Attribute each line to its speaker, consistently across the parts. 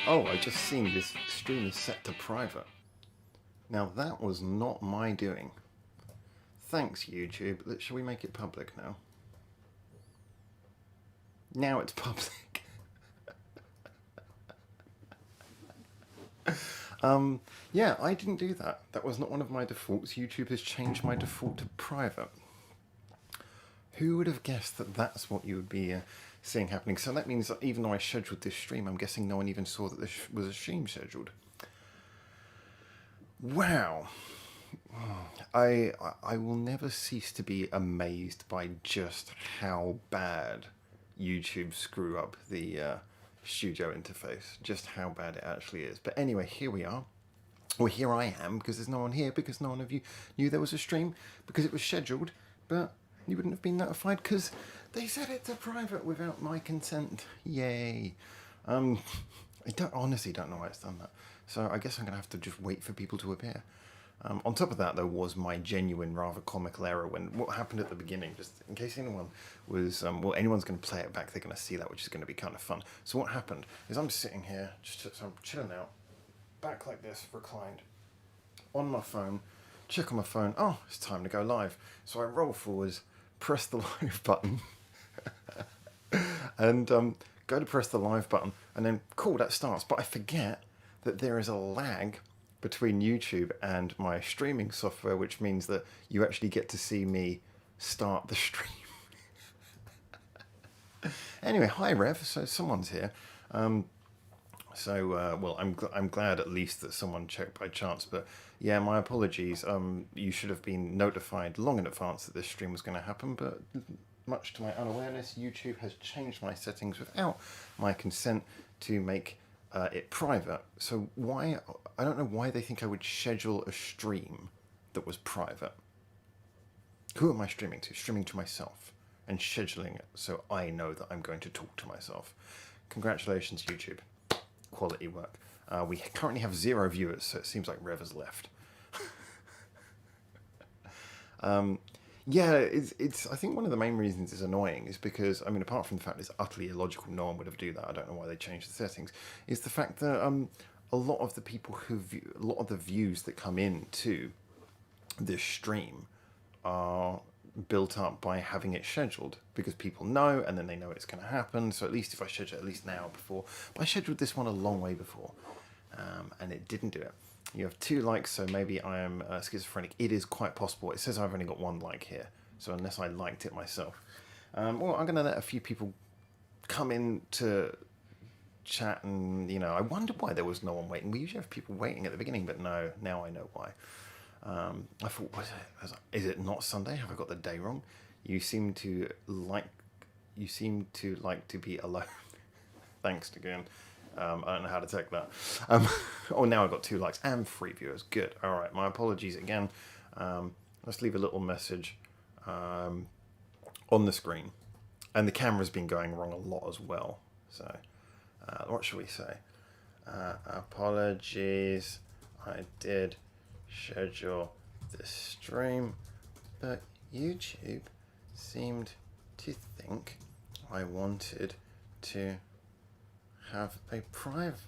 Speaker 1: Oh, I just seen this stream is set to private. Now that was not my doing. Thanks, YouTube. Shall we make it public now? Now it's public. Yeah, I didn't do that. That was not one of my defaults. YouTube has changed my default to private. Who would have guessed that that's what you would be seeing happening? So that means that even though I scheduled this stream, I'm guessing no one even saw that this was a stream scheduled. Wow. I will never cease to be amazed by just how bad YouTube screw up the studio interface. Just how bad it actually is. But anyway, here we are. Well, here I am, because there's no one here, because none of you knew there was a stream, because it was scheduled, but you wouldn't have been notified because they set it to private without my consent. Yay. I honestly don't know why it's done that. So I guess I'm going to have to just wait for people to appear. On top of that, there was my genuine, rather comical error when what happened at the beginning, just in case anyone was, well, anyone's going to play it back, they're going to see that, which is going to be kind of fun. So what happened is I'm sitting here, so I'm chilling out, back like this, reclined, on my phone, check on my phone, oh, it's time to go live. So I roll forwards, press the live button, and go to press the live button, and then, cool, that starts. But I forget that there is a lag between YouTube and my streaming software, which means that you actually get to see me start the stream. Anyway, hi Rev, so someone's here. Well, I'm glad at least that someone checked by chance, but yeah, my apologies. You should have been notified long in advance that this stream was going to happen, but much to my unawareness, YouTube has changed my settings without my consent to make it private. So why, I don't know why they think I would schedule a stream that was private. Who am I streaming to? Streaming to myself and scheduling it so I know that I'm going to talk to myself. Congratulations, YouTube. Quality work. We currently have 0 viewers, so it seems like Rev has left. Yeah, it's. I think one of the main reasons it's annoying is because, I mean, apart from the fact it's utterly illogical, no one would have do that. I don't know why they changed the settings. Is the fact that a lot of the people who view, a lot of the views that come into this stream are built up by having it scheduled, because people know, and then they know it's going to happen. So at least if I schedule it at least now before, but I scheduled this one a long way before, and it didn't do it. You have 2 likes, so maybe I am schizophrenic. It is quite possible. It says I've only got 1 like here, so unless I liked it myself. Well, I'm going to let a few people come in to chat, and, you know, I wondered why there was no one waiting. We usually have people waiting at the beginning, but no, now I know why. I thought, is it not Sunday? Have I got the day wrong? You seem to like to be alone. Thanks again. I don't know how to take that. Oh, now I've got 2 likes and 3 viewers. Good. All right. My apologies again. Let's leave a little message on the screen. And the camera's been going wrong a lot as well. So, what should we say? Apologies. I did schedule the stream, but YouTube seemed to think I wanted to have a private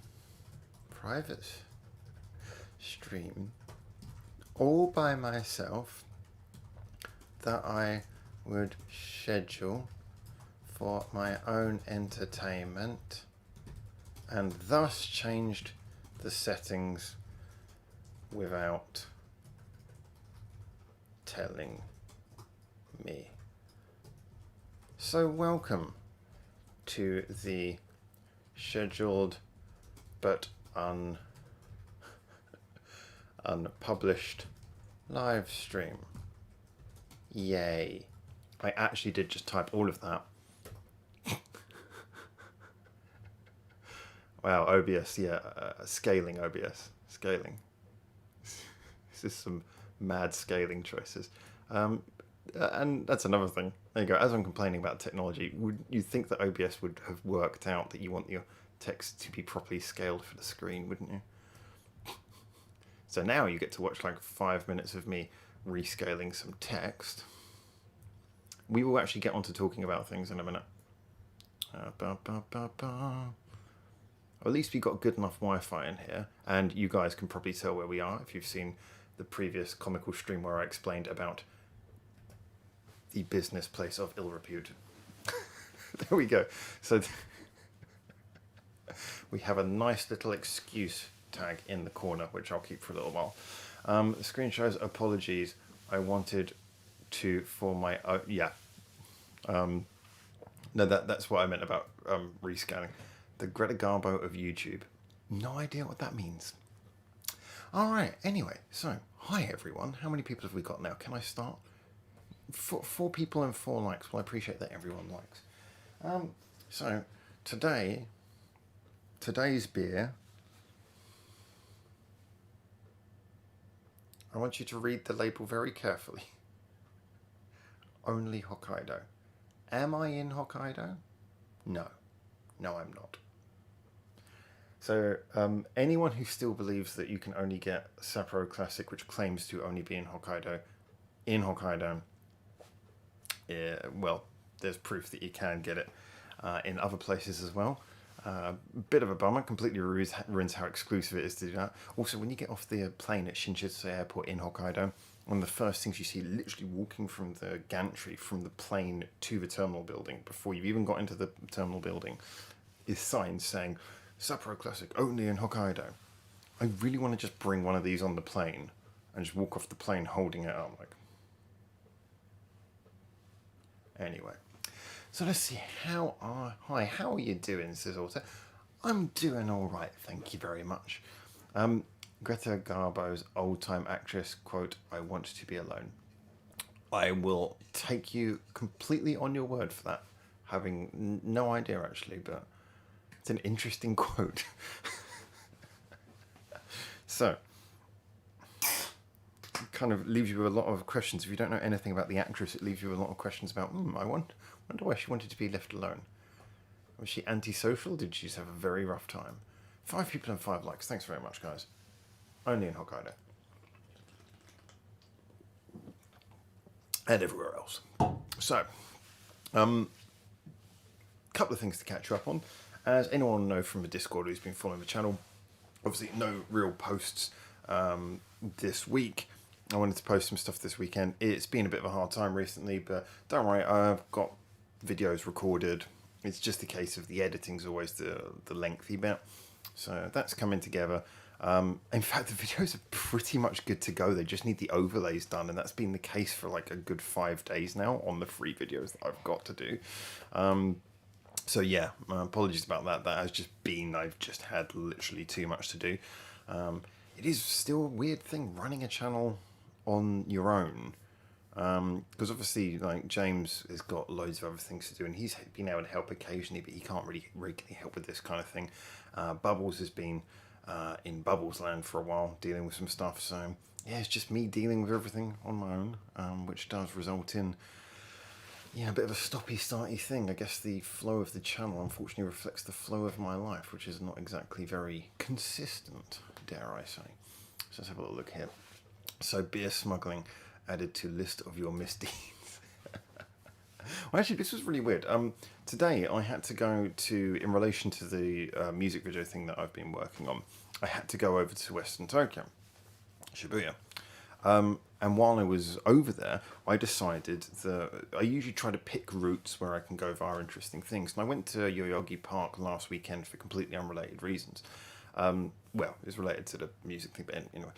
Speaker 1: stream all by myself that I would schedule for my own entertainment, and thus changed the settings without telling me. So welcome to the scheduled but unpublished live stream. Yay. I actually did just type all of that. Wow, OBS, yeah, scaling OBS, scaling. This is some mad scaling choices. And that's another thing. There you go. As I'm complaining about technology, would you think that OBS would have worked out that you want your text to be properly scaled for the screen, wouldn't you? So now you get to watch like 5 minutes of me rescaling some text. We will actually get on to talking about things in a minute. Or at least we got good enough Wi-Fi in here, and you guys can probably tell where we are if you've seen the previous comical stream where I explained about the business place of ill repute. There we go. So we have a nice little excuse tag in the corner, which I'll keep for a little while. The screen shows apologies. I wanted to for my no, that's what I meant about rescanning. The Greta Garbo of YouTube. No idea what that means. All right. Anyway, so hi everyone. How many people have we got now? Can I start? Four people and 4 likes. Well, I appreciate that everyone likes. So today's beer. I want you to read the label very carefully. Only Hokkaido. Am I in Hokkaido? No. No, I'm not. So anyone who still believes that you can only get Sapporo Classic, which claims to only be in Hokkaido, well, there's proof that you can get it in other places as well. Bit of a bummer, completely ruins how exclusive it is to do that. Also, when you get off the plane at Shinchitsu Airport in Hokkaido, one of the first things you see literally walking from the gantry from the plane to the terminal building, before you've even got into the terminal building, is signs saying, Sapporo Classic, only in Hokkaido. I really want to just bring one of these on the plane and just walk off the plane holding it up. Like. Anyway, so let's see. Hi, how are you doing, Sizzleta? I'm doing all right, thank you very much. Greta Garbo's old-time actress, quote, I want to be alone. I will take you completely on your word for that, having no idea actually, but it's an interesting quote. So, it kind of leaves you with a lot of questions. If you don't know anything about the actress, it leaves you with a lot of questions about, I wonder why she wanted to be left alone. Was she antisocial? Did she just have a very rough time? 5 people and 5 likes. Thanks very much, guys. Only in Hokkaido. And everywhere else. So, couple of things to catch you up on. As anyone will know from the Discord who's been following the channel, obviously no real posts this week. I wanted to post some stuff this weekend. It's been a bit of a hard time recently, but don't worry, I've got videos recorded. It's just a case of the editing's always the lengthy bit. So that's coming together. In fact, the videos are pretty much good to go. They just need the overlays done, and that's been the case for like a good 5 days now on the free videos that I've got to do. So yeah, apologies about that. That has just been, I've just had literally too much to do. It is still a weird thing running a channel on your own. Because obviously, like, James has got loads of other things to do, and he's been able to help occasionally, but he can't really regularly help with this kind of thing. Bubbles has been in Bubbles land for a while, dealing with some stuff. So yeah, it's just me dealing with everything on my own, which does result in a bit of a stoppy-starty thing. I guess the flow of the channel unfortunately reflects the flow of my life, which is not exactly very consistent, dare I say. So let's have a little look here. So beer smuggling added to list of your misdeeds. Well, actually, this was really weird. Today I had to go to, in relation to the music video thing that I've been working on, I had to go over to Western Tokyo, Shibuya. And while I was over there, I decided that I usually try to pick routes where I can go via interesting things. And I went to Yoyogi Park last weekend for completely unrelated reasons. Well, it's related to the music thing, but anyway.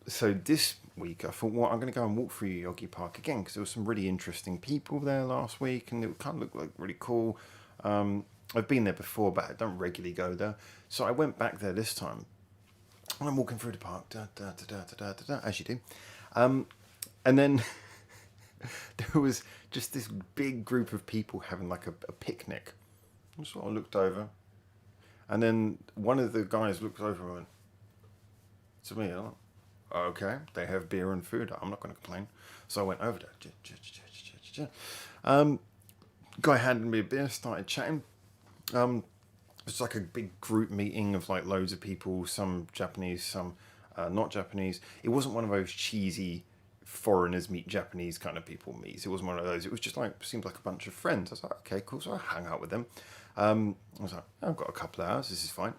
Speaker 1: So this week I thought, well, I'm going to go and walk through Yogi Park again because there were some really interesting people there last week, and it kind of looked like really cool. I've been there before, but I don't regularly go there. So I went back there this time. And I'm walking through the park, as you do. And then there was just this big group of people having like a picnic. I sort of looked over, and then one of the guys looked over and went to me. I'm like, okay, they have beer and food. I'm not going to complain. So I went over there. Guy handed me a beer, started chatting. It's like a big group meeting of like loads of people, some Japanese, some not Japanese. It wasn't one of those cheesy foreigners meet Japanese kind of people meets. It wasn't one of those. It was just like, seemed like a bunch of friends. I was like, okay, cool. So I hung out with them. I was like, I've got a couple of hours. This is fine.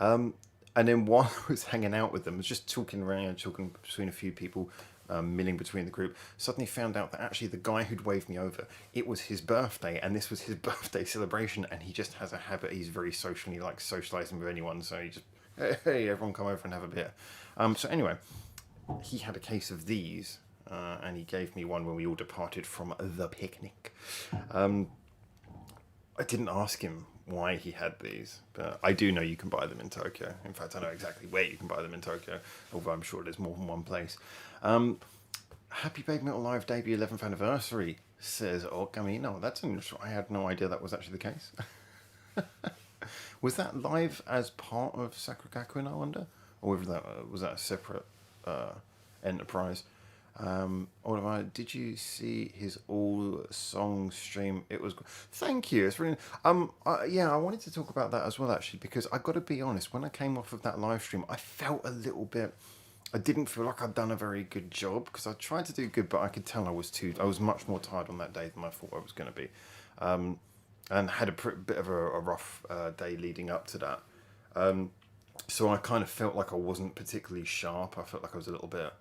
Speaker 1: And then while I was hanging out with them, I was just talking around, talking between a few people, milling between the group, suddenly found out that actually the guy who'd waved me over, it was his birthday, and this was his birthday celebration, and he just has a habit, he's very social, and he likes socialising with anyone, so he just, hey, everyone come over and have a beer. So anyway, he had a case of these, and he gave me one when we all departed from the picnic. I didn't ask him why he had these, but I do know you can buy them in Tokyo. In fact, I know exactly where you can buy them in Tokyo, although I'm sure there's more than one place. Happy Baby Metal Live debut 11th anniversary, says Okamino. That's interesting. I had no idea that was actually the case. Was that live as part of Sakuragakuen, I wonder? Or was that a separate enterprise? Oliver, did you see his all song stream? It was. Thank you. It's really. Yeah, I wanted to talk about that as well, actually, because I got to be honest. When I came off of that live stream, I felt a little bit. I didn't feel like I'd done a very good job because I tried to do good, but I could tell I was much more tired on that day than I thought I was going to be, and had a bit of a rough day leading up to that. So I kind of felt like I wasn't particularly sharp. I felt like I was a little bit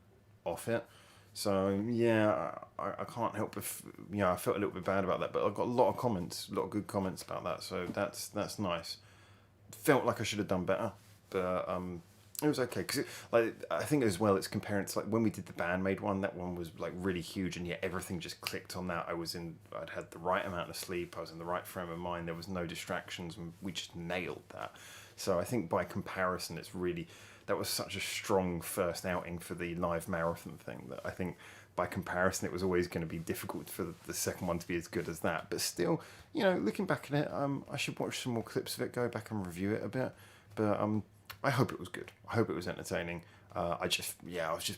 Speaker 1: off it. So yeah, I can't help if I felt a little bit bad about that, but I got a lot of comments, a lot of good comments about that. So that's nice. Felt like I should have done better, but it was okay because like I think as well it's comparing to like when we did the Bandmade one. That one was like really huge, and yet everything just clicked on that. I'd had the right amount of sleep. I was in the right frame of mind. There was no distractions, and we just nailed that. So I think by comparison, that was such a strong first outing for the live marathon thing that I think by comparison it was always going to be difficult for the second one to be as good as that. But still, looking back at it, I should watch some more clips of it, go back and review it a bit. But I hope it was good. I hope it was entertaining. I was just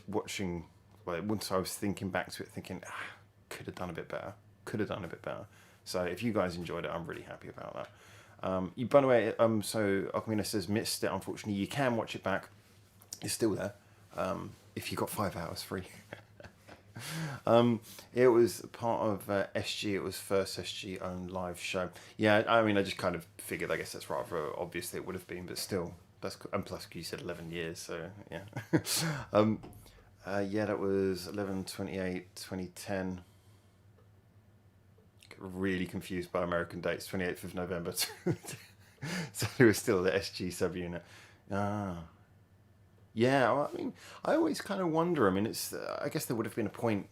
Speaker 1: watching. Well, once I was thinking back to it, thinking could have done a bit better. Could have done a bit better. So if you guys enjoyed it, I'm really happy about that. By the way, so Okamina says missed it. Unfortunately, you can watch it back. It's still there. If you got 5 hours free. It was part of SG. It was first SG owned live show. Yeah, I mean, I just kind of figured. I guess that's rather obviously it would have been, but still, that's cool. And plus you said 11 years, so yeah. Yeah, that was 11/28/2010. Really confused by American dates. 28th of November. So it was still the SG subunit. Yeah, well, I mean, I always kind of wonder. I mean, I guess there would have been a point,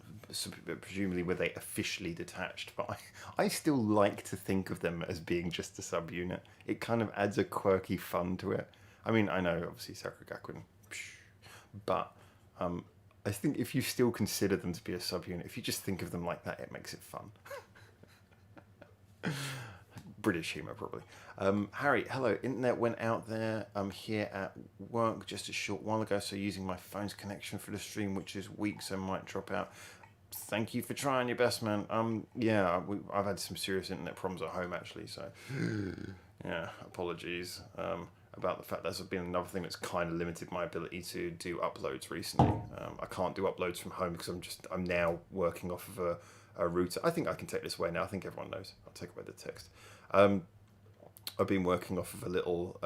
Speaker 1: presumably, where they officially detached, but I still like to think of them as being just a subunit. It kind of adds a quirky fun to it. I mean, I know, obviously, Sakuragakuen, but I think if you still consider them to be a subunit, if you just think of them like that, it makes it fun. British humour, probably. Harry, hello. Internet went out there. I'm here at work just a short while ago, so using my phone's connection for the stream, which is weak, so might drop out. Thank you for trying your best, man. Yeah, I've had some serious internet problems at home, actually, so yeah, apologies about the fact that's been another thing that's kind of limited my ability to do uploads recently. I can't do uploads from home because I'm now working off of a router. I think I can take this away now. I think everyone knows. I'll take away the text. I've been working off of a little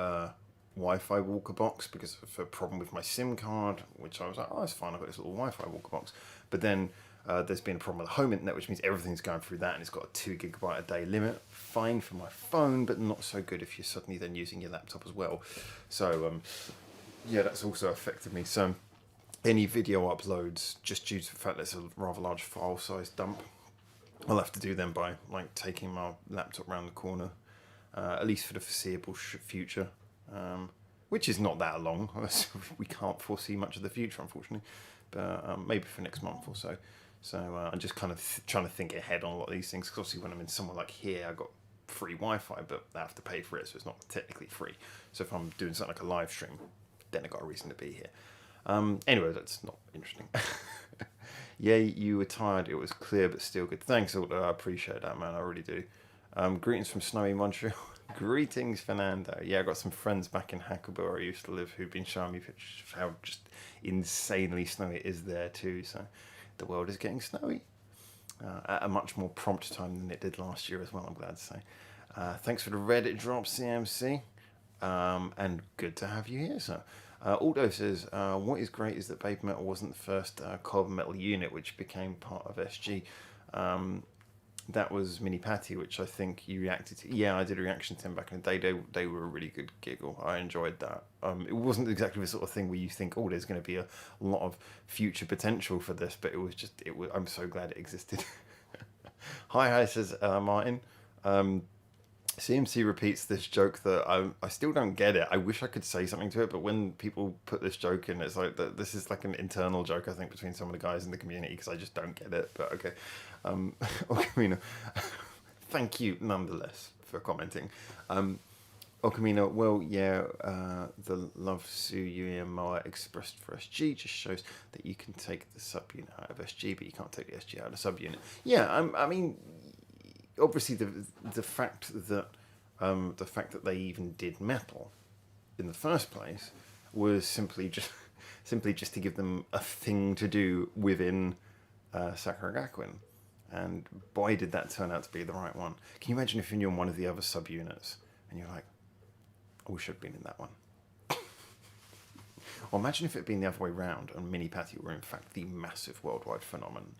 Speaker 1: Wi-Fi walker box because of a problem with my SIM card, which I was like, oh, it's fine. I've got this little Wi-Fi walker box. But then there's been a problem with the home internet, which means everything's going through that, and it's got a 2 gigabyte a day limit. Fine for my phone, but not so good if you're suddenly then using your laptop as well. So yeah, that's also affected me. So any video uploads, just due to the fact that it's a rather large file size dump, I'll have to do them by like taking my laptop around the corner, at least for the foreseeable future, which is not that long. We can't foresee much of the future, unfortunately, but maybe for next month or so. So I'm just kind of trying to think ahead on a lot of these things, because obviously when I'm in somewhere like here, I got free Wi-Fi, but I have to pay for it, so it's not technically free. So if I'm doing something like a live stream, then I got a reason to be here. Anyway, that's not interesting. Yeah, you were tired. It was clear, but still good. Thanks, Aldo. I appreciate that, man. I really do. Greetings from snowy Montreal. Greetings, Fernando. Yeah, I got some friends back in Hackleby where I used to live who've been showing me pictures of how just insanely snowy it is there too. So the world is getting snowy at a much more prompt time than it did last year as well, I'm glad to say. Thanks for the Reddit drop, CMC. And good to have you here, sir. Aldo says, what is great is that Baby Metal wasn't the first carbon metal unit which became part of SG. That was Mini Patty, which I think you reacted to. Yeah, I did a reaction to them back in the day. They were a really good giggle. I enjoyed that. It wasn't exactly the sort of thing where you think, oh, there's going to be a lot of future potential for this, but it was just, I'm so glad it existed. Hi, says Martin. CMC repeats this joke that I still don't get it. I wish I could say something to it, but when people put this joke in, it's like this is like an internal joke, I think, between some of the guys in the community, because I just don't get it. But okay, Okamina, thank you nonetheless for commenting. Okamina, well, yeah, the love Suyu Moa expressed for SG just shows that you can take the subunit out of SG, but you can't take the SG out of the subunit. Yeah, I mean, obviously the fact that they even did metal in the first place was simply just to give them a thing to do within Sakura Gakuin, and boy did that turn out to be the right one. Can you imagine if you're in one of the other subunits and you're like, I wish I'd been in that one. Or imagine if it had been the other way round and Mini Patty were in fact the massive worldwide phenomenon.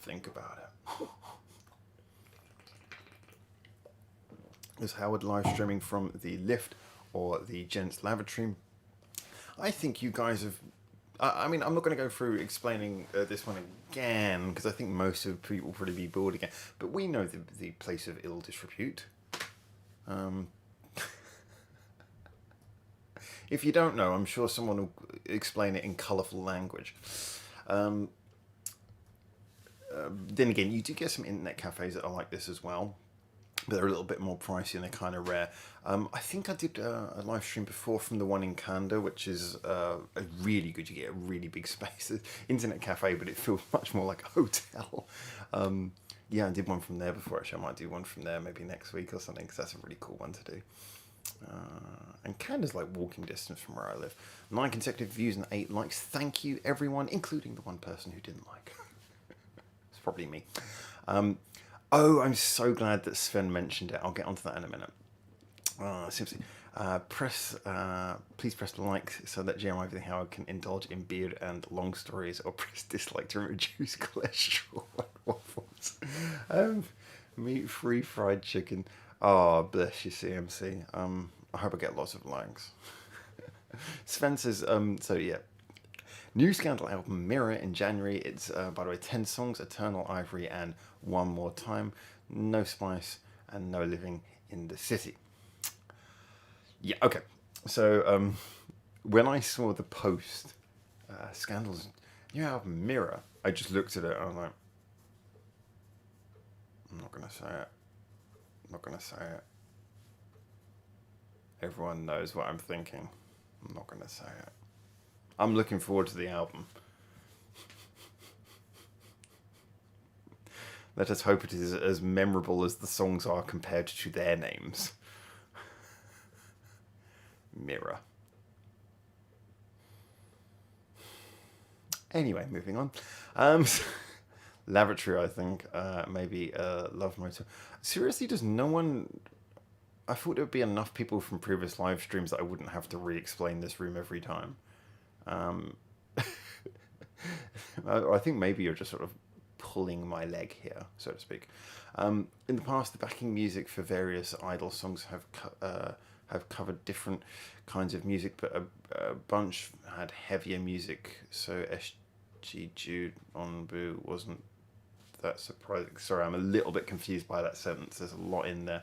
Speaker 1: Think about it. Is Howard live streaming from the lift or the gents lavatory? I think you guys have... I mean, I'm not going to go through explaining this one again, because I think most of people will probably be bored again. But we know the place of ill disrepute. If you don't know, I'm sure someone will explain it in colourful language. Then again, you do get some internet cafes that are like this as well, but they're a little bit more pricey and they're kind of rare. I think I did a live stream before from the one in Canada, which is a really good. You get a really big space, internet cafe, but it feels much more like a hotel. Yeah, I did one from there before. Actually, I might do one from there maybe next week or something, because that's a really cool one to do. And Canada's like walking distance from where I live. 9 consecutive views and 8 likes. Thank you, everyone, including the one person who didn't like. It's probably me. Oh, I'm so glad that Sven mentioned it. I'll get onto that in a minute. Simply, please press like so that Jeremiah Everything Howard can indulge in beard and long stories, or press dislike to reduce cholesterol and waffles. Meat-free fried chicken. Oh, bless you, CMC. I hope I get lots of likes. Sven says, so yeah. New Scandal album Mirror in January. It's, by the way, 10 songs, Eternal Ivory and One More Time. No Spice and No Living in the City. Yeah, okay. So when I saw the post, Scandal's new album Mirror, I just looked at it and I was like, I'm not going to say it. I'm not going to say it. Everyone knows what I'm thinking. I'm not going to say it. I'm looking forward to the album. Let us hope it is as memorable as the songs are compared to their names. Mirror. Anyway, moving on. Lavatory, I think. Maybe Love Motor. Seriously, does no one... I thought there would be enough people from previous live streams that I wouldn't have to re-explain this room every time. I think maybe you're just sort of pulling my leg here, so to speak. In the past, the backing music for various Idol songs have have covered different kinds of music, but a bunch had heavier music. So SG Jude on Boo wasn't that surprising. Sorry, I'm a little bit confused by that sentence. There's a lot in there.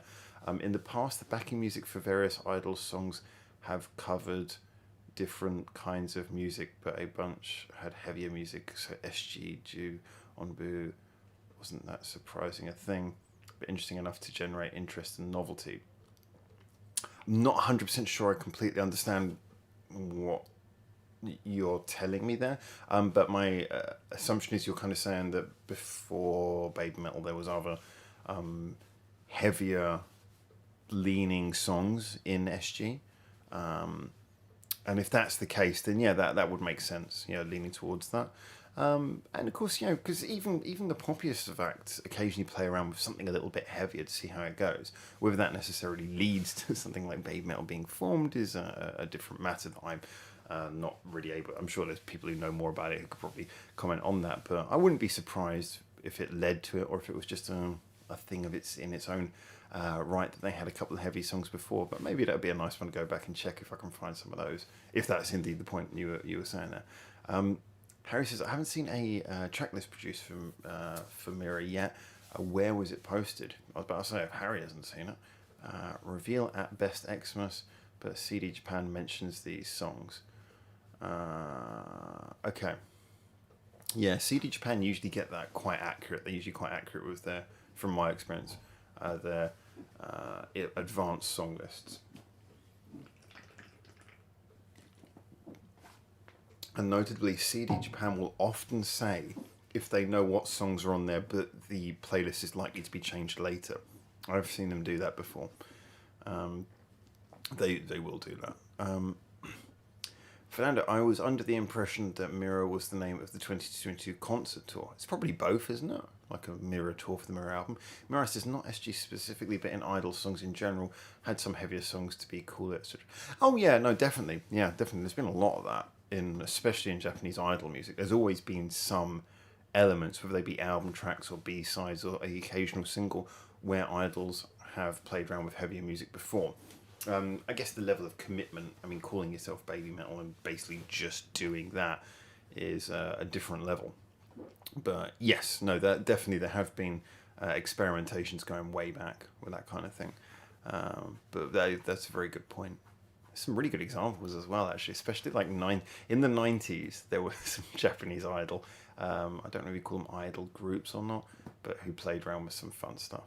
Speaker 1: In the past, the backing music for various idol songs have covered different kinds of music, but a bunch had heavier music. So SG Jew on Boo wasn't that surprising a thing, but interesting enough to generate interest and novelty. I'm not 100% sure I completely understand what you're telling me there, but my assumption is you're kind of saying that before Baby Metal there was other heavier leaning songs in SG. And if that's the case, then yeah, that would make sense. Leaning towards that. And of course, because even the poppiest of acts occasionally play around with something a little bit heavier to see how it goes. Whether that necessarily leads to something like Baby Metal being formed is a different matter that I'm not really able. I'm sure there's people who know more about it who could probably comment on that. But I wouldn't be surprised if it led to it, or if it was just a thing of its own right, that they had a couple of heavy songs before. But maybe that would be a nice one to go back and check if I can find some of those, if that's indeed the point you were saying there. Harry says, I haven't seen a track list produced for Mirror yet. Where was it posted? I was about to say, if Harry hasn't seen it. Reveal at Best Xmas, but CD Japan mentions these songs. Okay. Yeah, CD Japan usually get that quite accurate. They're usually quite accurate with from my experience, their advanced song lists. And notably, CD Japan will often say if they know what songs are on there, but the playlist is likely to be changed later. I've seen them do that before. They will do that. Fernando, I was under the impression that Mirror was the name of the 2022 concert tour. It's probably both, isn't it? Like a Mirror tour for the Mirror album. Mirror says not SG specifically, but in Idol songs in general, had some heavier songs to be cooler, etc. Oh yeah, no, definitely. Yeah, definitely. There's been a lot of that, especially in Japanese Idol music. There's always been some elements, whether they be album tracks or B-sides or the occasional single, where idols have played around with heavier music before. I guess the level of commitment, calling yourself Baby Metal and basically just doing that is a different level. But yes, no, definitely there have been experimentations going way back with that kind of thing. But that's a very good point. Some really good examples as well, actually, especially like in the 90s, there was some Japanese idol. I don't know if you call them idol groups or not, but who played around with some fun stuff.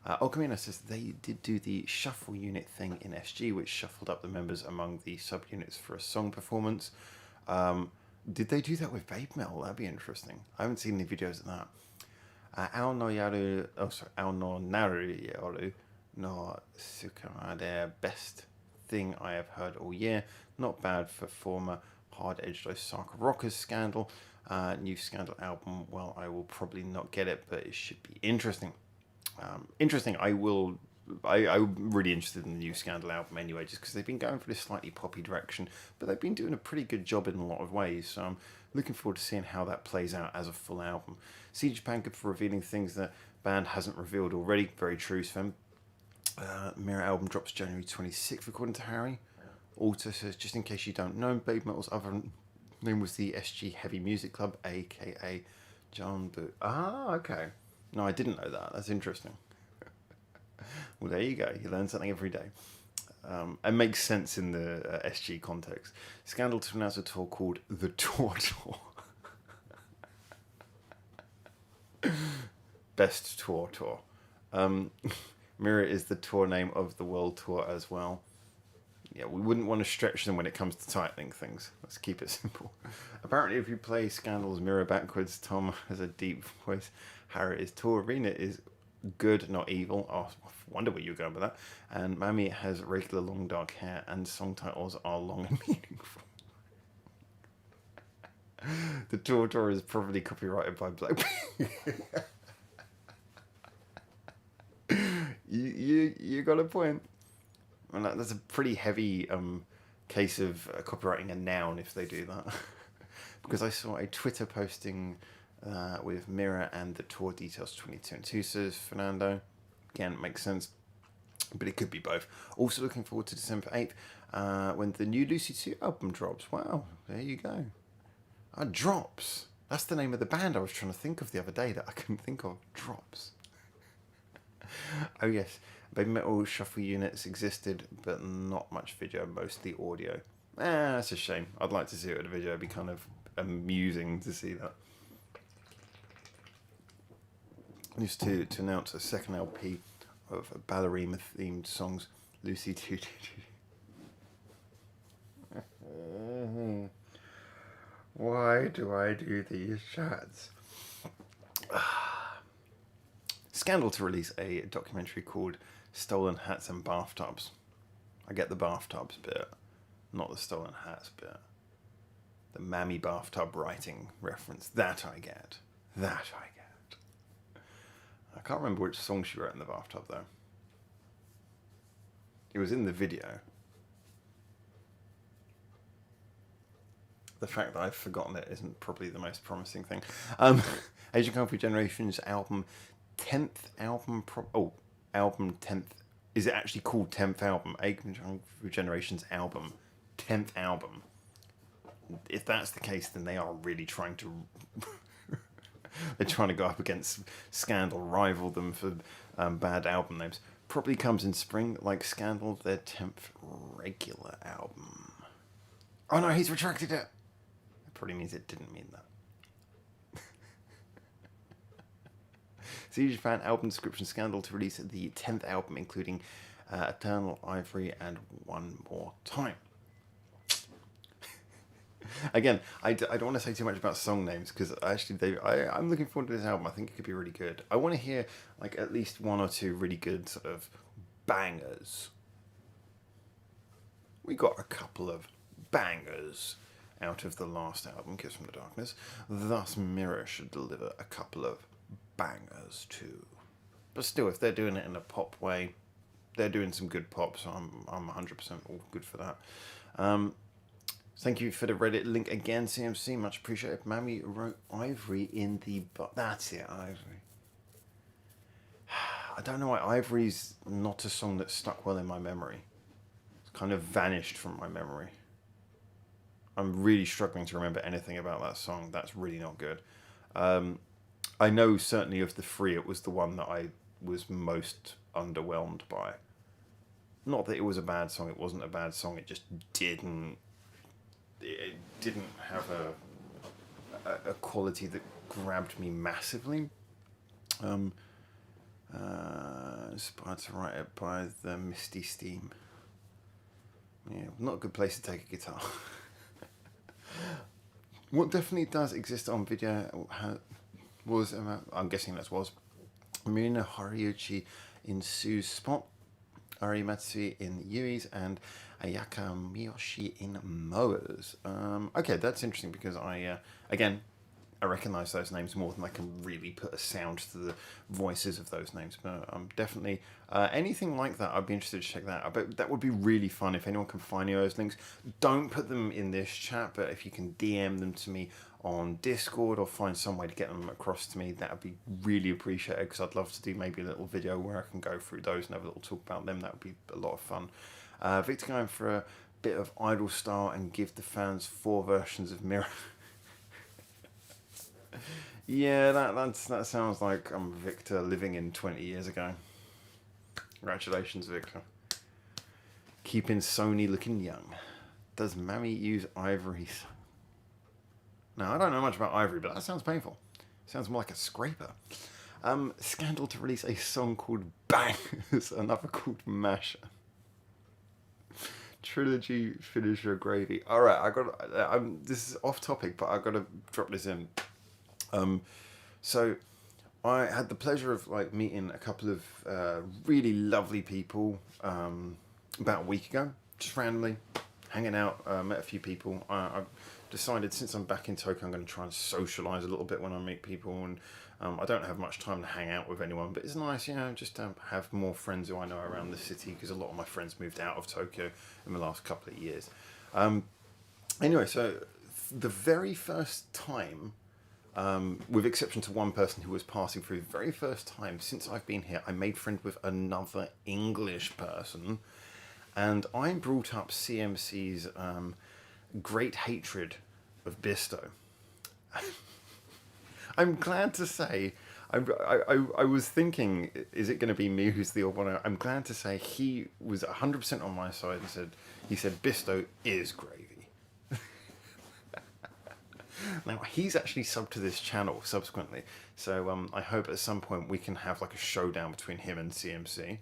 Speaker 1: Okamina says they did do the shuffle unit thing in SG, which shuffled up the members among the subunits for a song performance. Did they do that with Babe Metal? That'd be interesting. I haven't seen any videos of that. Ao no naru yaru no sukamade, best thing I have heard all year. Not bad for former hard-edged Osaka Rockers Scandal. New Scandal album, well, I will probably not get it, but it should be interesting. Interesting. I'm really interested in the new Scandal album anyway, just because they've been going for this slightly poppy direction, but they've been doing a pretty good job in a lot of ways. So I'm looking forward to seeing how that plays out as a full album. CD Japan good for revealing things that band hasn't revealed already. Very true, Sven. Mirror album drops January 26th, according to Harry. Also says, just in case you don't know, Babe Metal's other name was the SG Heavy Music Club, aka John Boo. Ah, okay. No, I didn't know that. That's interesting. Well, there you go. You learn something every day. It makes sense in the SG context. Scandal to announce a tour called The Tour Tour. Best Tour Tour. Mirror is the tour name of the world tour as well. Yeah, we wouldn't want to stretch them when it comes to tightening things. Let's keep it simple. Apparently, if you play Scandal's Mirror backwards, Tom has a deep voice. Harriet's tour arena is good, not evil. Oh, I wonder where you're going with that. And Mammy has regular long dark hair, and song titles are long and meaningful. The tour is probably copyrighted by Blackpink. You got a point. And that's a pretty heavy case of copywriting a noun if they do that. Because I saw a Twitter posting with Mirror and the tour details 2022, says Fernando. Again, it makes sense. but it could be both. Also looking forward to December 8th when the new Lucy 2 album drops. Wow, there you go. Drops. That's the name of the band I was trying to think of the other day that I couldn't think of. Drops. Oh yes, Baby Metal Shuffle Units existed, but not much video, mostly audio. That's a shame. I'd like to see it in a video. It'd be kind of amusing to see that. Used to announce a second LP of ballerina themed songs, Lucy 2. Why do I do these chats? Scandal to release a documentary called Stolen Hats and Bathtubs. I get the bathtubs bit, not the stolen hats bit. The mammy bathtub writing reference, that I get. That I get. I can't remember which song she wrote in the bathtub though. It was in the video. The fact that I've forgotten it isn't probably the most promising thing. Asian Kung Fu Generation's album, 10th album, album 10th. Is it actually called 10th album? Asian Kung Fu Generation's album, 10th album. If that's the case, then they are really trying to... they're trying to go up against Scandal, rival them for bad album names. Probably comes in spring, like Scandal, their 10th regular album. Oh no, he's retracted it. That probably means it didn't mean that. Siege Fan album description: Scandal to release the 10th album, including Eternal Ivory and One More Time. Again, I don't want to say too much about song names because actually I'm looking forward to this album. I think it could be really good. I want to hear like at least one or two really good sort of bangers. We got a couple of bangers out of the last album, Kiss from the Darkness. Thus, Mirror should deliver a couple of bangers too. But still, if they're doing it in a pop way, they're doing some good pop, so I'm 100% all good for that. Thank you for the Reddit link again, CMC. Much appreciated. Mammy wrote Ivory in the... That's it, Ivory. I don't know why Ivory's not a song that stuck well in my memory. It's kind of vanished from my memory. I'm really struggling to remember anything about that song. That's really not good. I know certainly of the three, it was the one that I was most underwhelmed by. Not that it was a bad song. It wasn't a bad song. It just didn't... It didn't have a quality that grabbed me massively. Inspired to write it by the Misty Steam. Yeah, not a good place to take a guitar. What definitely does exist on video was, I'm guessing that was, Mirina Horiuchi in Sue's spot, Ari Matsui in Yui's, and Ayaka Miyoshi in Moa's. Okay, that's interesting because I recognise those names more than I can really put a sound to the voices of those names. But definitely anything like that, I'd be interested to check that out. But that would be really fun if anyone can find any of those links. Don't put them in this chat, but if you can DM them to me on Discord or find some way to get them across to me, that would be really appreciated because I'd love to do maybe a little video where I can go through those and have a little talk about them. That would be a lot of fun. Victor going for a bit of idol style and give the fans 4 versions of Mirror. Yeah, that sounds like I'm Victor living in 20 years ago. Congratulations, Victor. Keeping Sony looking young. Does Mammy use Ivory? Now, I don't know much about Ivory, but that sounds painful. Sounds more like a scraper. Scandal to release a song called Bangers, another called Masher. Trilogy Finisher Gravy. Alright, this is off topic, but I've got to drop this in. So I had the pleasure of like meeting a couple of really lovely people about a week ago, just randomly hanging out, met a few people. I've decided since I'm back in Tokyo, I'm going to try and socialise a little bit when I meet people, and I don't have much time to hang out with anyone, but it's nice, you know, just to have more friends who I know around the city, because a lot of my friends moved out of Tokyo in the last couple of years. Anyway, so the very first time with exception to one person who was passing through the very first time since I've been here. I made friends with another English person, and I brought up CMC's great hatred of Bisto. I'm glad to say, I was thinking, is it going to be me who's the odd one out? I'm glad to say he was 100% on my side and he said Bisto is gravy. Now, he's actually subbed to this channel subsequently, so I hope at some point we can have like a showdown between him and CMC,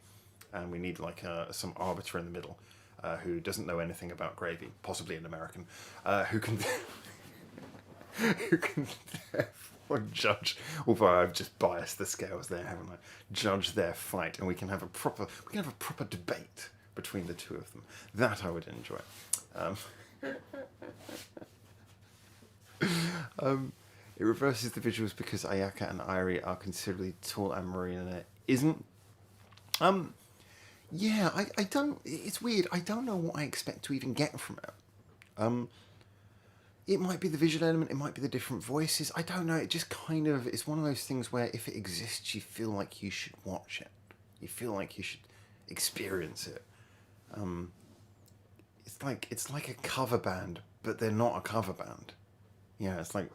Speaker 1: and we need like some arbiter in the middle who doesn't know anything about gravy, possibly an American, who can who can therefore judge, although I've just biased the scales there, haven't I? Judge their fight, and we can have a proper debate between the two of them. That I would enjoy. It reverses the visuals because Ayaka and Irie are considerably tall and Marina isn't. Yeah, I don't. It's weird. I don't know what I expect to even get from it. It might be the visual element. It might be the different voices. I don't know. It just kind of. It's one of those things where if it exists, you feel like you should watch it. You feel like you should experience it. It's like a cover band, but they're not a cover band. Yeah, it's like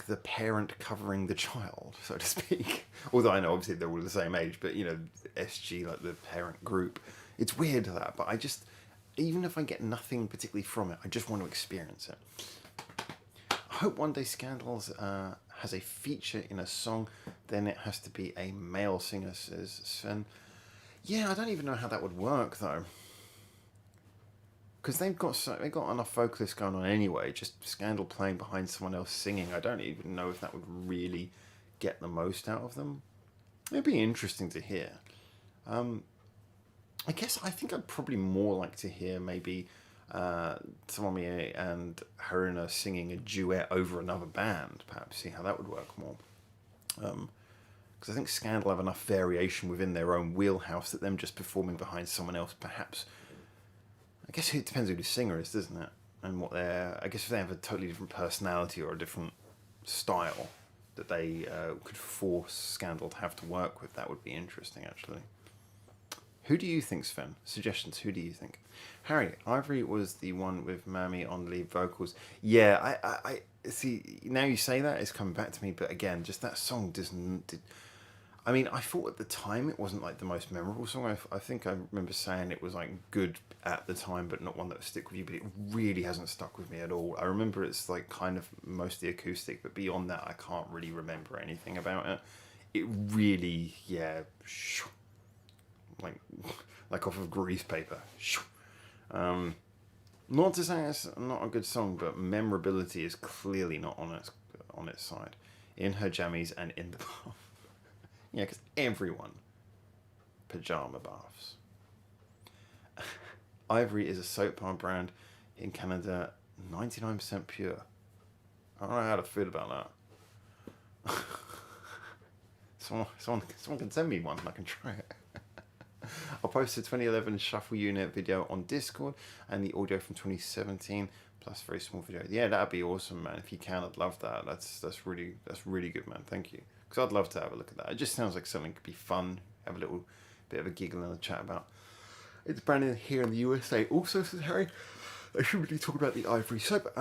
Speaker 1: the parent covering the child, so to speak. Although I know obviously they're all the same age, but you know, SG, like the parent group. It's weird that, but I just, even if I get nothing particularly from it, I just want to experience it. I hope one day Scandals has a feature in a song, then it has to be a male singer, says Sven. Yeah, I don't even know how that would work though. Because they've got enough vocalists going on anyway. Just Scandal playing behind someone else singing. I don't even know if that would really get the most out of them. It'd be interesting to hear. I think I'd probably more like to hear maybe Tomomi and Haruna singing a duet over another band. Perhaps see how that would work more. Because I think Scandal have enough variation within their own wheelhouse that them just performing behind someone else perhaps. I guess it depends who the singer is, doesn't it? And what I guess if they have a totally different personality or a different style that they could force Scandal to have to work with, that would be interesting, actually. Who do you think, Sven? Suggestions, who do you think? Harry, Ivory was the one with Mammy on lead vocals. Yeah, I see, now you say that, it's coming back to me, but again, just that song I mean, I thought at the time it wasn't like the most memorable song. I think I remember saying it was like good at the time, but not one that would stick with you. But it really hasn't stuck with me at all. I remember it's like kind of mostly acoustic, but beyond that, I can't really remember anything about it. It really, yeah, like off of grease paper. Not to say it's not a good song, but memorability is clearly not on its side. In her jammies and in the bath. Yeah, because everyone pajama baths. Ivory is a soap bar brand in Canada, 99% pure. I don't know how to feel about that. Someone can send me one and I can try it. I'll post the 2011 Shuffle Unit video on Discord and the audio from 2017 plus very small video. Yeah, that'd be awesome, man. If you can, I'd love that. That's really good, man. Thank you. Because I'd love to have a look at that. It just sounds like something could be fun. Have a little bit of a giggle and a chat about. It's branded here in the USA. Also, says Harry, I should really talk about the Ivory soap.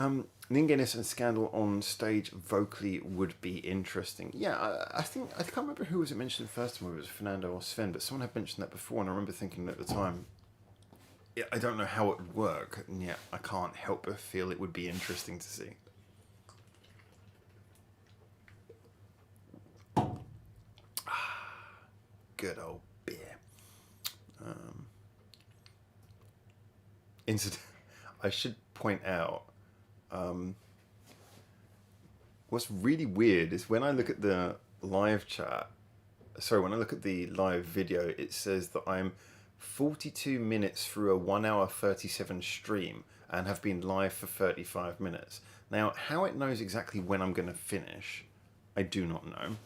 Speaker 1: Ningenis and Scandal on stage vocally would be interesting. Yeah, I can't remember who was it mentioned first time, whether it was Fernando or Sven, but someone had mentioned that before, and I remember thinking at the time, yeah, I don't know how it would work, and yet I can't help but feel it would be interesting to see. Good old beer. I should point out, what's really weird is when I look at the live chat, when I look at the live video, it says that I'm 42 minutes through a 1 hour 37 stream and have been live for 35 minutes. Now, how it knows exactly when I'm going to finish, I do not know.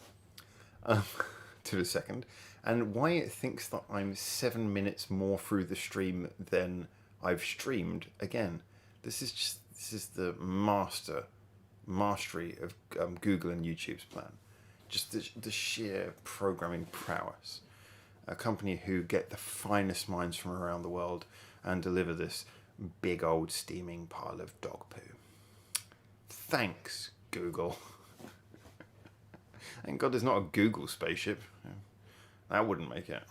Speaker 1: To the second. And why it thinks that I'm 7 minutes more through the stream than I've streamed, again, this is the mastery of Google and YouTube's plan. Just the sheer programming prowess. A company who get the finest minds from around the world and deliver this big old steaming pile of dog poo. Thanks, Google. Thank God there's not a Google spaceship. That wouldn't make it.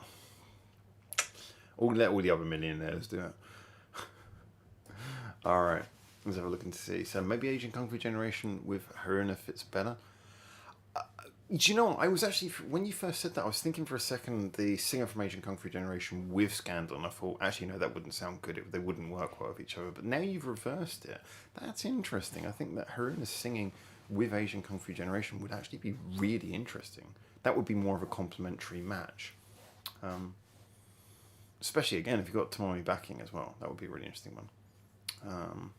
Speaker 1: Let all the other millionaires do it. Alright, let's have a look and see. So maybe Asian Kung Fu Generation with Haruna fits better. Do you know what? I was actually, when you first said that, I was thinking for a second the singer from Asian Kung Fu Generation with Scandal, and I thought, actually, no, that wouldn't sound good. They wouldn't work well with each other. But now you've reversed it. That's interesting. I think that Haruna singing with Asian Kung Fu Generation would actually be really interesting. That would be more of a complementary match. Especially, again, if you've got Tomomi backing as well. That would be a really interesting one.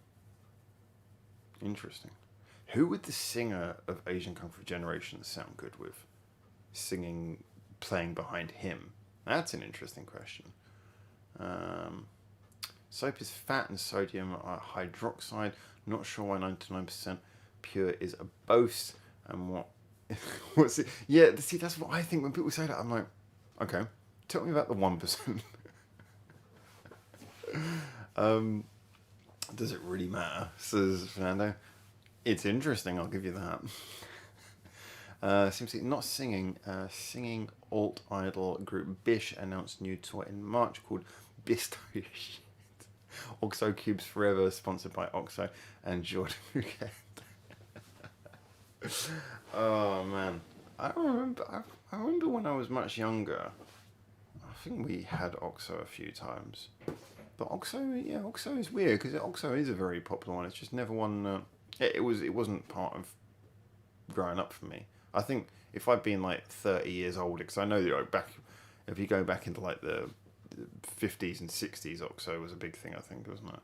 Speaker 1: Interesting. Who would the singer of Asian Kung Fu Generation sound good with? Playing behind him? That's an interesting question. Soap is fat and sodium are hydroxide. Not sure why 99% pure is a boast. And what's it? Yeah, see, that's what I think when people say that. I'm like, okay, tell me about the 1%. Does it really matter? Says Fernando. It's interesting, I'll give you that. Seems like not singing. Singing alt idol group Bish announced new tour in March called Bisto. Oxo Cubes Forever, sponsored by Oxo and Jordan Bouquet. Oh man, I remember when I was much younger. I think we had Oxo a few times, but Oxo is weird because Oxo is a very popular one. It's just never one. It wasn't part of growing up for me. I think if I'd been like 30 years older, because I know that if you go back into like the 50s and 60s, Oxo was a big thing, I think, wasn't it?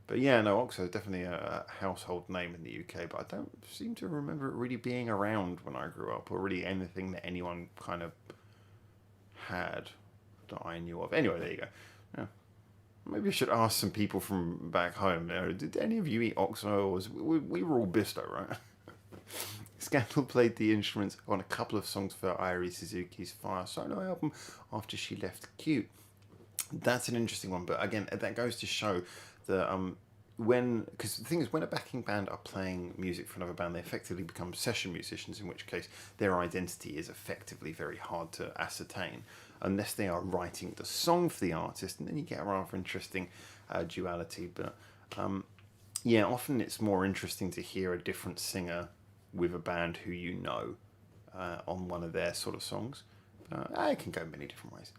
Speaker 1: But yeah, no, Oxo is definitely a household name in the UK, but I don't seem to remember it really being around when I grew up, or really anything that anyone kind of had that I knew of. Anyway, there you go. Yeah. Maybe I should ask some people from back home. Did any of you eat Oxo? Or we were all Bisto, right? Scandal played the instruments on a couple of songs for Airi Suzuki's Fire solo album after she left Cute. That's an interesting one, but again, that goes to show that because the thing is, when a backing band are playing music for another band, they effectively become session musicians, in which case their identity is effectively very hard to ascertain unless they are writing the song for the artist, and then you get a rather interesting duality. But yeah, often it's more interesting to hear a different singer with a band who you know on one of their sort of songs. It can go many different ways.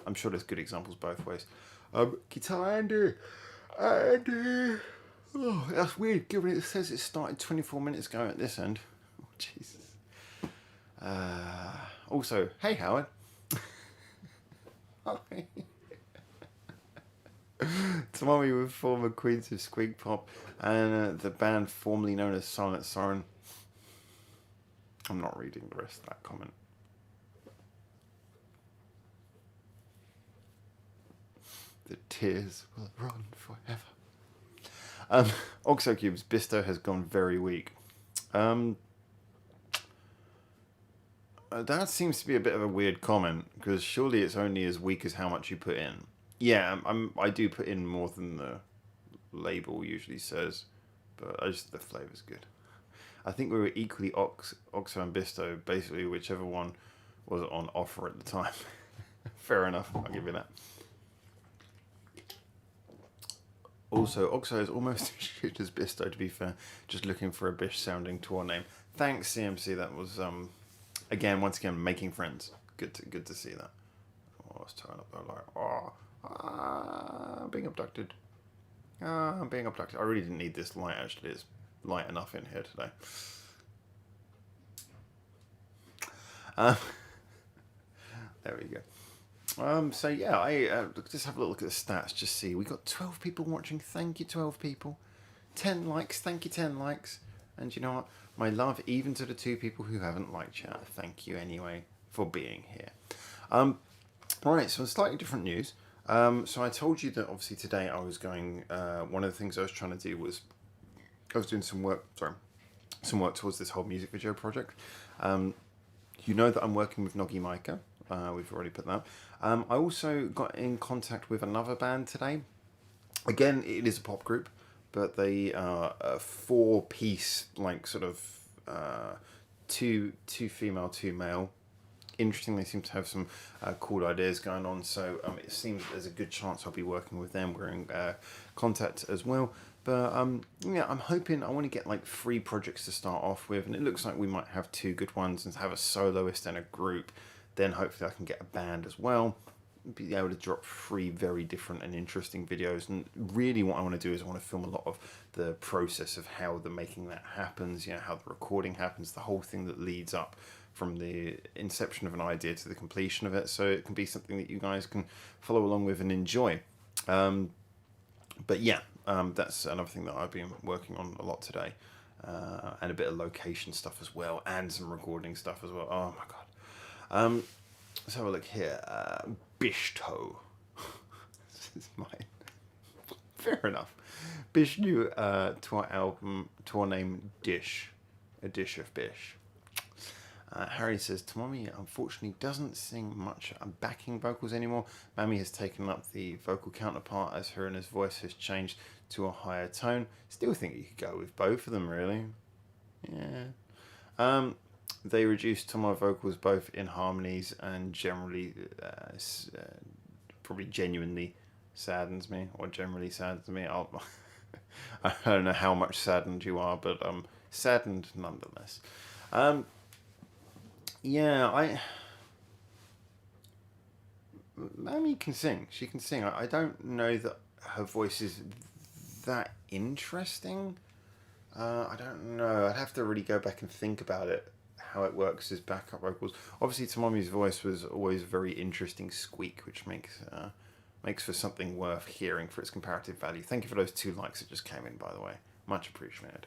Speaker 1: I'm sure there's good examples both ways. Guitar Andy. Oh, that's weird, given it says it started 24 minutes ago at this end. Oh, Jesus. Also, hey, Howard. Hi. Tomomi with former Queens of Squeak Pop and the band formerly known as Silent Siren. I'm not reading the rest of that comment. The tears will run forever. Oxo Cubes Bisto has gone very weak. That seems to be a bit of a weird comment, because surely it's only as weak as how much you put in. Yeah, I do put in more than the label usually says, but the flavour's good. I think we were equally Oxo and Bisto, basically whichever one was on offer at the time. Fair enough, I'll give you that. Also, Oxo is almost as shit as Bisto, to be fair. Just looking for a Bish sounding tour name. Thanks, CMC. That was once again, making friends. Good to see that. Oh, let's turn up the light. I'm being abducted. I'm being abducted. I really didn't need this light, actually. It's light enough in here today. There we go. So yeah, I just have a look at the stats, just see. We got 12 people watching. Thank you, 12 people. 10 likes. Thank you, 10 likes. And you know what? My love even to the 2 people who haven't liked yet. Thank you anyway for being here. Right, so slightly different news. So I told you that obviously today I was going, one of the things I was trying to do was, I was doing some work, sorry, some work towards this whole music video project. You know that I'm working with Noggy Micah. We've already put that. I also got in contact with another band today. Again, it is a pop group, but they are a 4-piece, like sort of two female, 2 male. Interesting, they seem to have some cool ideas going on, so it seems there's a good chance I'll be working with them. We're in contact as well. But yeah, I'm hoping I want to get like 3 projects to start off with, and it looks like we might have 2 good ones and have a soloist and a group. Then hopefully I can get a band as well. Be able to drop 3 very different and interesting videos. And really what I want to do is I want to film a lot of the process of how the making that happens, you know, how the recording happens, the whole thing that leads up from the inception of an idea to the completion of it, so it can be something that you guys can follow along with and enjoy. But yeah, that's another thing that I've been working on a lot today, and a bit of location stuff as well, and some recording stuff as well. Oh my god. Let's have a look here. Bishto. This is mine. Fair enough. Bish new to our album, to our name Dish, a dish of Bish. Harry says, Tomomi unfortunately doesn't sing much backing vocals anymore. Mammy has taken up the vocal counterpart as her and his voice has changed to a higher tone. Still think you could go with both of them, really. Yeah. They reduced Tomo vocals both in harmonies and generally, probably genuinely saddens me, or generally saddens me. I don't know how much saddened you are, but saddened nonetheless. Yeah, Mammy can sing. She can sing. I don't know that her voice is that interesting. I don't know. I'd have to really go back and think about it, how it works as backup vocals. Obviously, Tomomi's voice was always a very interesting squeak, which makes for something worth hearing for its comparative value. Thank you for those 2 likes that just came in, by the way. Much appreciated.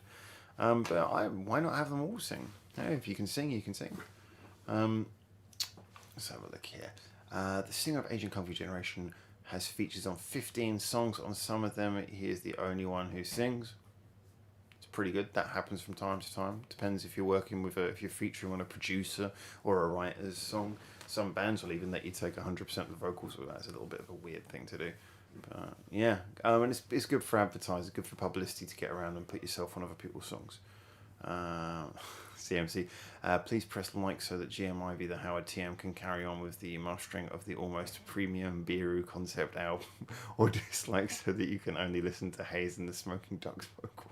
Speaker 1: But why not have them all sing? Yeah, if you can sing, you can sing. Let's have a look here. The singer of Asian Kung Fu Generation has features on 15 songs. On some of them, he is the only one who sings. It's pretty good. That happens from time to time. Depends if you're working with if you're featuring on a producer or a writer's song. Some bands will even let you take 100% of the vocals, but that's a little bit of a weird thing to do. But yeah, and it's good for advertising, good for publicity to get around and put yourself on other people's songs. CMC, please press like so that GMIV, the Howard TM, can carry on with the mastering of the almost premium Biru concept album, or dislike so that you can only listen to Hayes and the Smoking Ducks vocals.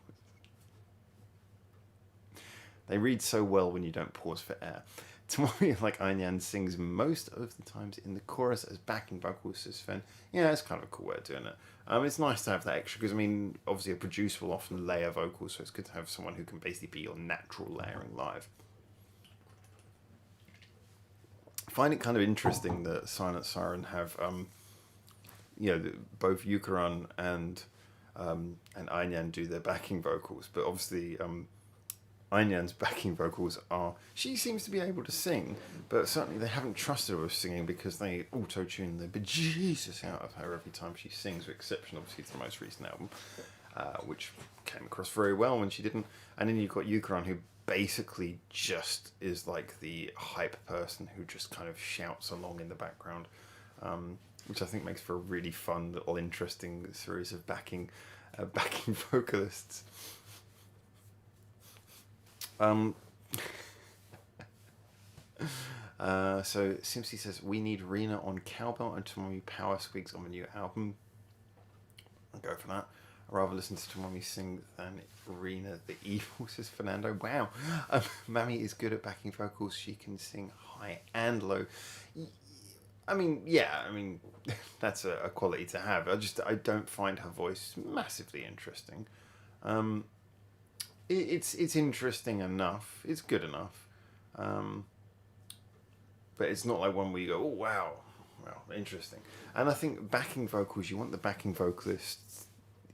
Speaker 1: They read so well when you don't pause for air. Tomomi, like Ainyan, sings most of the times in the chorus as backing vocals, says Sven. Yeah, it's kind of a cool way of doing it. It's nice to have that extra, because, I mean, obviously a producer will often layer vocals, so it's good to have someone who can basically be your natural layering live. I find it kind of interesting that Silent Siren have, both Yukaran and Ainyan do their backing vocals, but obviously Ainyan's backing vocals are... She seems to be able to sing, but certainly they haven't trusted her with singing because they auto-tune the bejesus out of her every time she sings, with exception, obviously, to the most recent album, which came across very well when she didn't. And then you've got Yukaran, who basically just is like the hype person who just kind of shouts along in the background, which I think makes for a really fun, little, interesting series of backing vocalists. So Simpsy says, we need Rena on Cowbell and Tomomi Power Squeaks on the new album. I'll go for that. I'd rather listen to Tomomi sing than Rena the Evil, says Fernando. Wow. Mammy is good at backing vocals. She can sing high and low. I mean, yeah, that's a quality to have. I don't find her voice massively interesting. It's interesting enough. It's good enough. But it's not like one where you go, oh, wow, interesting. And I think backing vocals, you want the backing vocalists,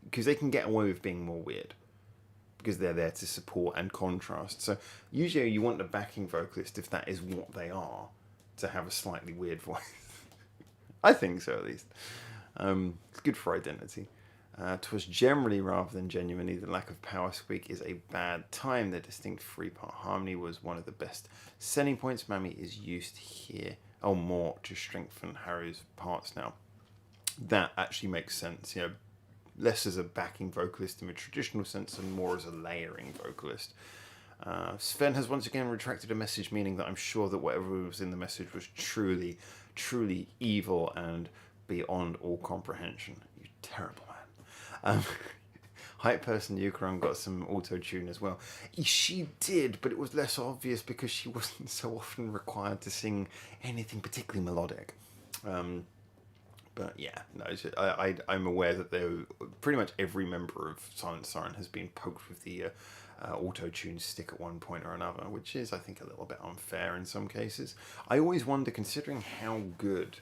Speaker 1: because they can get away with being more weird, because they're there to support and contrast. So usually you want the backing vocalist, if that is what they are, to have a slightly weird voice. I think so, at least. It's good for identity. 'Twas generally rather than genuinely the lack of power squeak is a bad time. The distinct three-part harmony was one of the best selling points. Mammy is used here, more to strengthen Harry's parts now. That actually makes sense, less as a backing vocalist in a traditional sense and more as a layering vocalist. Sven has once again retracted a message, meaning that I'm sure that whatever was in the message was truly, truly evil and beyond all comprehension. You terrible man. Hype person Yukron got some auto-tune as well. She did, but it was less obvious because she wasn't so often required to sing anything particularly melodic. But yeah, no, I'm aware that pretty much every member of Silent Siren has been poked with the auto-tune stick at one point or another, which is, I think, a little bit unfair in some cases. I always wonder, considering how good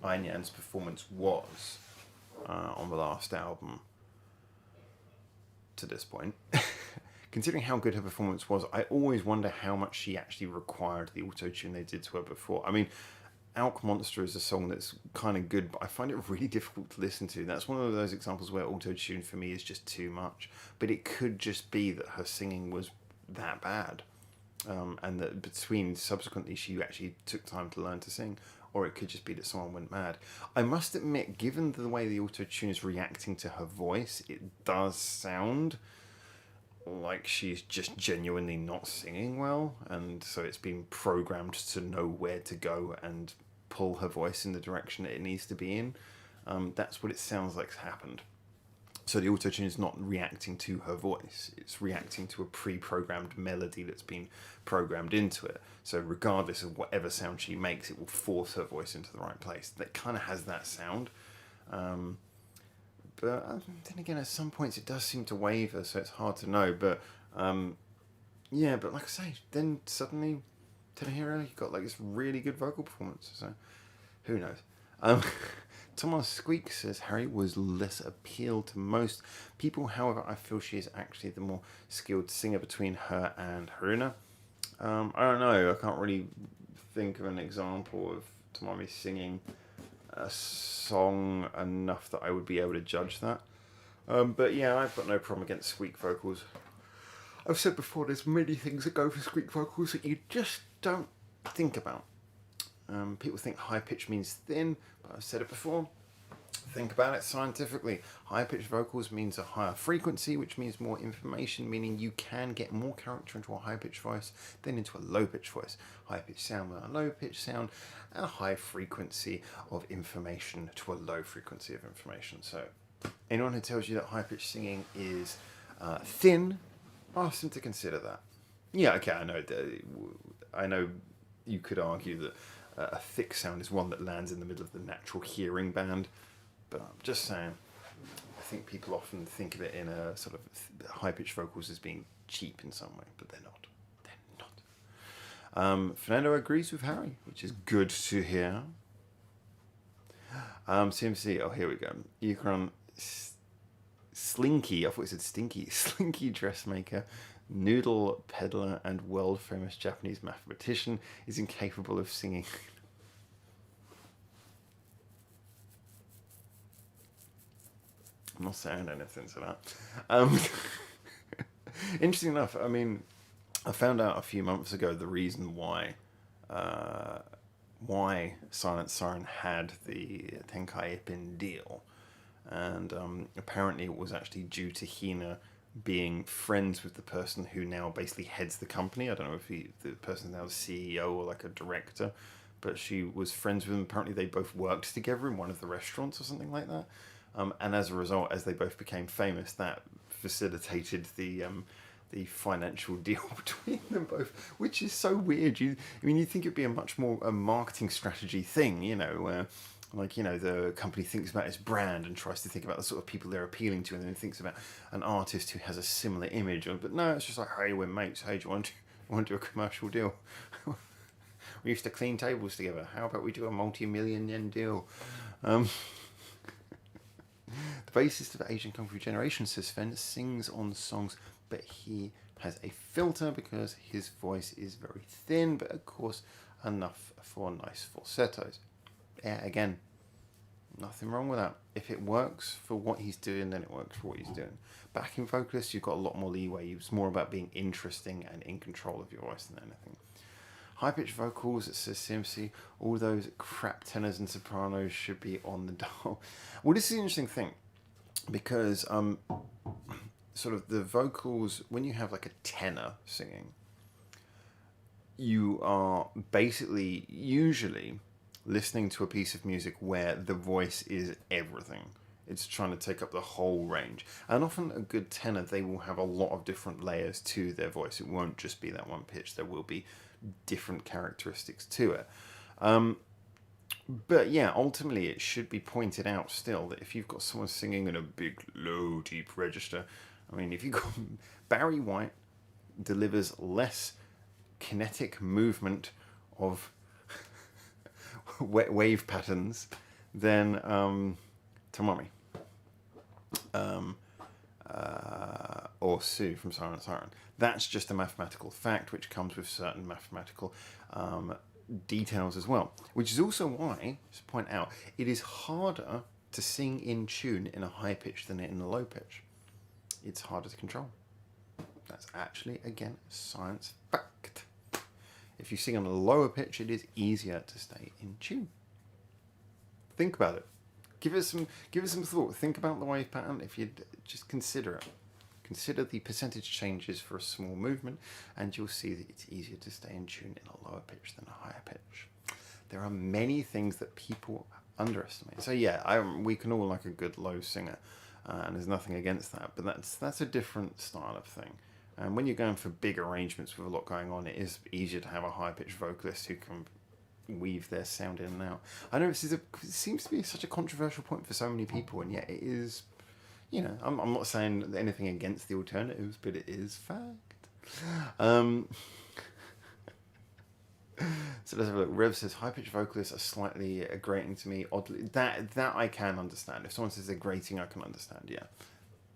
Speaker 1: Ayn Yan's performance was on the last album to this point, considering how good her performance was, I always wonder how much she actually required the auto-tune they did to her before. I mean, Alk Monster is a song that's kind of good, but I find it really difficult to listen to. That's one of those examples where auto-tune for me is just too much. But it could just be that her singing was that bad. And that between subsequently she actually took time to learn to sing. Or it could just be that someone went mad. I must admit, given the way the auto-tune is reacting to her voice, it does sound like she's just genuinely not singing well. And so it's been programmed to know where to go and pull her voice in the direction that it needs to be in. That's what it sounds like's happened. So the auto-tune is not reacting to her voice, it's reacting to a pre-programmed melody that's been programmed into it. So regardless of whatever sound she makes, it will force her voice into the right place. That kind of has that sound. But then again, at some points it does seem to waver, so it's hard to know. But yeah, but like I say, then suddenly Tenehiro, you got like this really good vocal performance. So who knows? Thomas Squeak says Harry was less appealed to most people. However, I feel she is actually the more skilled singer between her and Haruna. I don't know. I can't really think of an example of Tamami singing a song enough that I would be able to judge that. But yeah, I've got no problem against squeak vocals. I've said before, there's many things that go for squeak vocals that you just don't think about. People think high pitch means thin, but I've said it before. Think about it scientifically. High pitched vocals means a higher frequency, which means more information, meaning you can get more character into a high pitched voice than into a low pitched voice. High pitched sound with a low pitched sound, and a high frequency of information to a low frequency of information. So, anyone who tells you that high pitched singing is thin, ask them to consider that. Yeah, okay, I know you could argue that a thick sound is one that lands in the middle of the natural hearing band, but I'm just saying, I think people often think of it in a sort of high-pitched vocals as being cheap in some way, but they're not. They're not. Fernando agrees with Harry, which is good to hear. CMC, oh, here we go. Yukron, Slinky, I thought it said Stinky. Slinky dressmaker, noodle peddler, and world-famous Japanese mathematician is incapable of singing. I'm not saying anything to that. Interesting enough, I mean, I found out a few months ago the reason why Silent Siren had the Tenkai Ipin deal. And apparently it was actually due to Hina being friends with the person who now basically heads the company. I don't know if the person's now the CEO or like a director, but she was friends with him. Apparently they both worked together in one of the restaurants or something like that. And as a result, as they both became famous, that facilitated the financial deal between them both, which is so weird. You think it'd be a much more a marketing strategy thing, where the company thinks about its brand and tries to think about the sort of people they're appealing to, and then thinks about an artist who has a similar image. But no, it's just like, hey, we're mates. Hey, do you want to do a commercial deal? We used to clean tables together. How about we do a multi-million yen deal? The bassist of Asian Kung Fu Generation, says Sven, sings on songs, but he has a filter because his voice is very thin, but of course enough for nice falsettos. Yeah, again, Nothing wrong with that. If it works for what he's doing, then it works for what he's doing. Backing vocalist, you've got a lot more leeway. It's more about being interesting and in control of your voice than anything. High-pitched vocals, it says CMC, all those crap tenors and sopranos should be on the dial. Well, this is an interesting thing, because sort of the vocals, when you have like a tenor singing, you are basically usually listening to a piece of music where the voice is everything. It's trying to take up the whole range. And often a good tenor, they will have a lot of different layers to their voice. It won't just be that one pitch. There will be different characteristics to it. But yeah, ultimately it should be pointed out still that if you've got someone singing in a big, low, deep register, I mean, if you've got Barry White delivers less kinetic movement of wave patterns than Tomomi or Sue from Siren Siren. That's just a mathematical fact which comes with certain mathematical details as well, which is also why, just to point out, it is harder to sing in tune in a high pitch than in a low pitch. It's harder to control. That's actually, again, science fact. If you sing on a lower pitch, it is easier to stay in tune. Think about it. Give it some thought. Think about the wave pattern. If you just consider it, consider the percentage changes for a small movement, and you'll see that it's easier to stay in tune in a lower pitch than a higher pitch. There are many things that people underestimate. So yeah, we can all like a good low singer, and there's nothing against that. But that's a different style of thing. And when you're going for big arrangements with a lot going on, it is easier to have a high-pitched vocalist who can weave their sound in and out. I know it seems to be such a controversial point for so many people, and yet it is, you know, I'm not saying anything against the alternatives, but it is fact. So let's have a look. Rev says, high-pitched vocalists are slightly grating to me, oddly. That I can understand. If someone says they're grating, I can understand, yeah.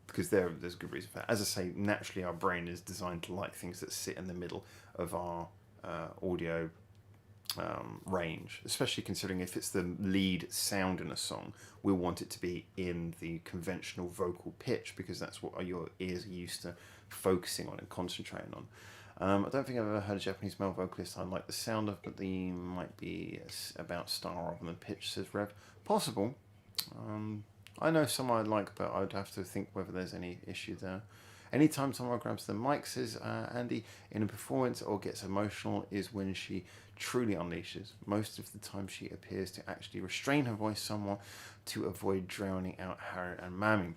Speaker 1: Because there's good reason for that. As I say, naturally our brain is designed to like things that sit in the middle of our audio range, especially considering if it's the lead sound in a song, we'll want it to be in the conventional vocal pitch, because that's what your ears are used to focusing on and concentrating on. I don't think I've ever heard a Japanese male vocalist I like the sound of, but the might be about style rather than pitch, says Rev. Possible. I know some I like, but I'd have to think whether there's any issue there. Anytime someone grabs the mic, says Andy, in a performance or gets emotional is when she truly unleashes. Most of the time she appears to actually restrain her voice somewhat to avoid drowning out Haru and Mami.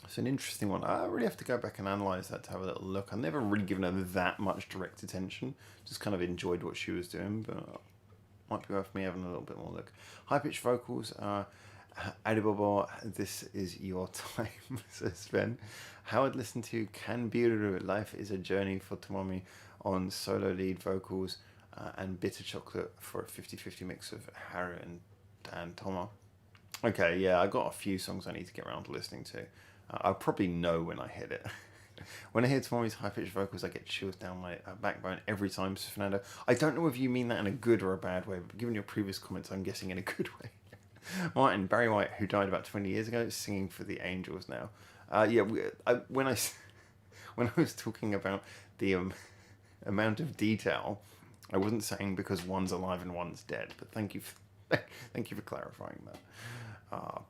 Speaker 1: It's an interesting one. I really have to go back and analyse that to have a little look. I've never really given her that much direct attention. Just kind of enjoyed what she was doing, but might be worth me having a little bit more look. High-pitched vocals are... Adibobo, this is your time, says Sven. Howard listened to Kanbiru, Life is a Journey for Tomomi on solo lead vocals, and Bitter Chocolate for a 50-50 mix of Haru and Toma. Okay, yeah, I got a few songs I need to get around to listening to. I'll probably know when I hit it. When I hear Tomomi's high-pitched vocals, I get chills down my backbone every time, says Fernando. I don't know if you mean that in a good or a bad way, but given your previous comments, I'm guessing in a good way. Martin, Barry White, who died about 20 years ago, is singing for the Angels now. When I was talking about the amount of detail, I wasn't saying because one's alive and one's dead. But thank you for clarifying that.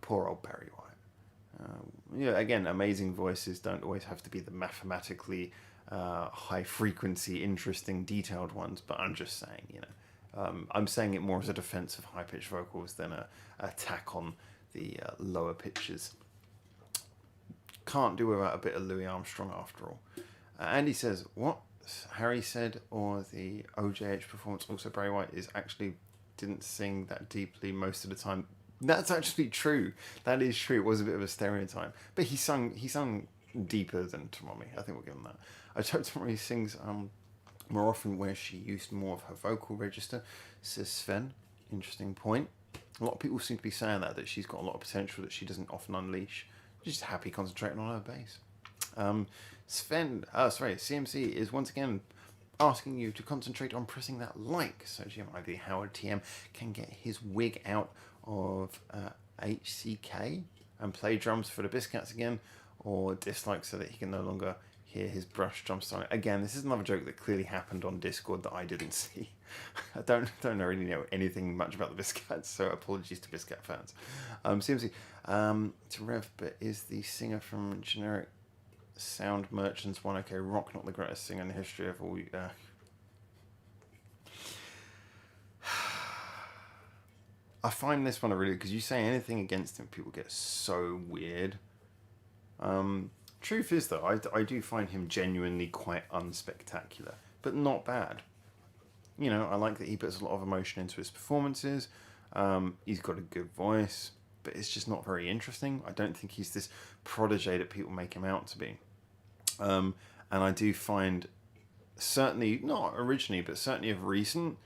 Speaker 1: Poor old Barry White. Again, amazing voices don't always have to be the mathematically high frequency, interesting, detailed ones. But I'm just saying, you know. I'm saying it more as a defense of high-pitched vocals than an attack on the lower pitches. Can't do without a bit of Louis Armstrong after all. Andy says, what Harry said, or the OJH performance, also Barry White, is actually didn't sing that deeply most of the time. That's actually true. That is true. It was a bit of a stereotype. But he sung deeper than Tomomi. I think we'll give him that. I hope Tomomi sings... more often where she used more of her vocal register, says Sven. Interesting point. A lot of people seem to be saying that she's got a lot of potential that she doesn't often unleash. She's just happy concentrating on her bass. CMC is once again asking you to concentrate on pressing that like, so Jim, the Howard TM, can get his wig out of HCK and play drums for the Biscats again, or dislike so that he can no longer hear his brush drum style. Again, this is another joke that clearly happened on Discord that I didn't see. I don't really know anything much about the Biscats, so apologies to Biscat fans. CMC, to Rev, but is the singer from Generic Sound Merchants 1OK Rock not the greatest singer in the history of all? I find this one a really, because you say anything against him, people get so weird. Truth is, though, I do find him genuinely quite unspectacular, but not bad. You know, I like that he puts a lot of emotion into his performances. He's got a good voice, but it's just not very interesting. I don't think he's this protege that people make him out to be. And I do find, certainly, not originally, but certainly of recent,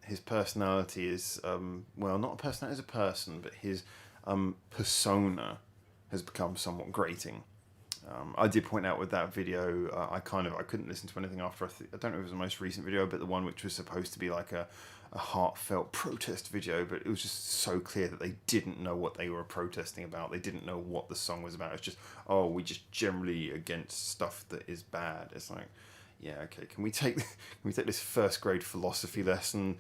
Speaker 1: his personality is, well, not a personality as a person, but his persona has become somewhat grating. I did point out with that video, I couldn't listen to anything after, I don't know if it was the most recent video, but the one which was supposed to be like a heartfelt protest video, but it was just so clear that they didn't know what they were protesting about. They didn't know what the song was about. It's just, oh, we just generally against stuff that is bad. It's like, yeah, okay, can we take this first grade philosophy lesson,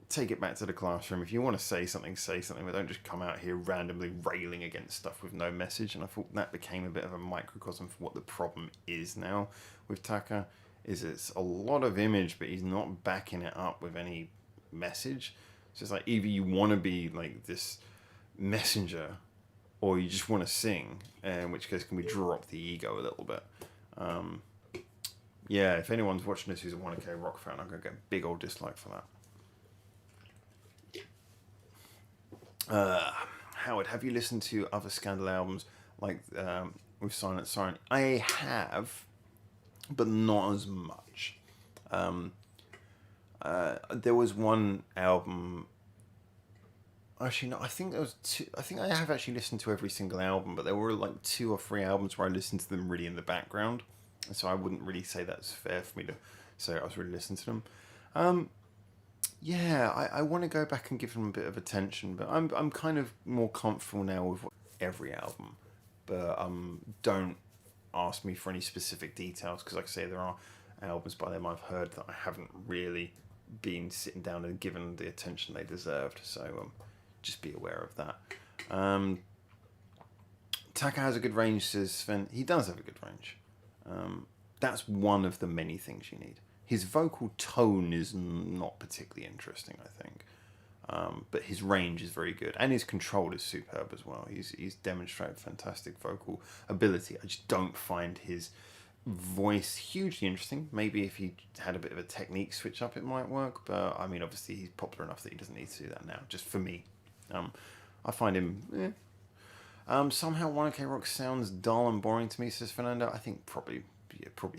Speaker 1: take it back to the classroom? If you want to say something, but don't just come out here randomly railing against stuff with no message. And I thought that became a bit of a microcosm for what the problem is now with Taka, is it's a lot of image, but he's not backing it up with any message. So it's like, either you want to be like this messenger, or you just want to sing, in which case can we drop the ego a little bit. Yeah, if anyone's watching this who's a 1OK Rock fan, I'm going to get a big old dislike for that. Howard, have you listened to other Scandal albums like with Silent Siren? I have, but not as much. There was one album. Actually, no, I think there was two. I think I have actually listened to every single album, but there were like 2 or 3 albums where I listened to them really in the background. So I wouldn't really say that's fair for me to say I was really listening to them. Yeah, I want to go back and give them a bit of attention, but I'm kind of more comfortable now with every album. But don't ask me for any specific details, because like I say, there are albums by them I've heard that I haven't really been sitting down and given the attention they deserved. So just be aware of that. Taka has a good range, says Sven. He does have a good range. That's one of the many things you need. His vocal tone is not particularly interesting, I think. But his range is very good. And his control is superb as well. He's demonstrated fantastic vocal ability. I just don't find his voice hugely interesting. Maybe if he had a bit of a technique switch up, it might work. But, I mean, obviously he's popular enough that he doesn't need to do that now. Just for me. I find him... somehow 1OK Rock sounds dull and boring to me, says Fernando. I think probably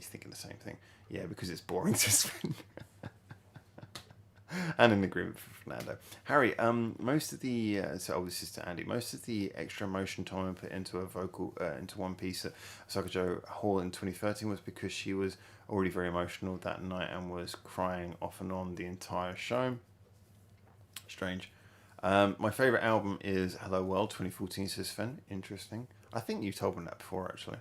Speaker 1: thinking the same thing. Yeah, because it's boring, says Fernando. And in agreement with Fernando. Harry, most of the this is to Andy. Most of the extra emotion Tom put into a vocal into one piece at Sakajo Hall in 2013 was because she was already very emotional that night and was crying off and on the entire show. Strange. My favourite album is Hello World 2014, says Sven. Interesting. I think you told me that before, actually.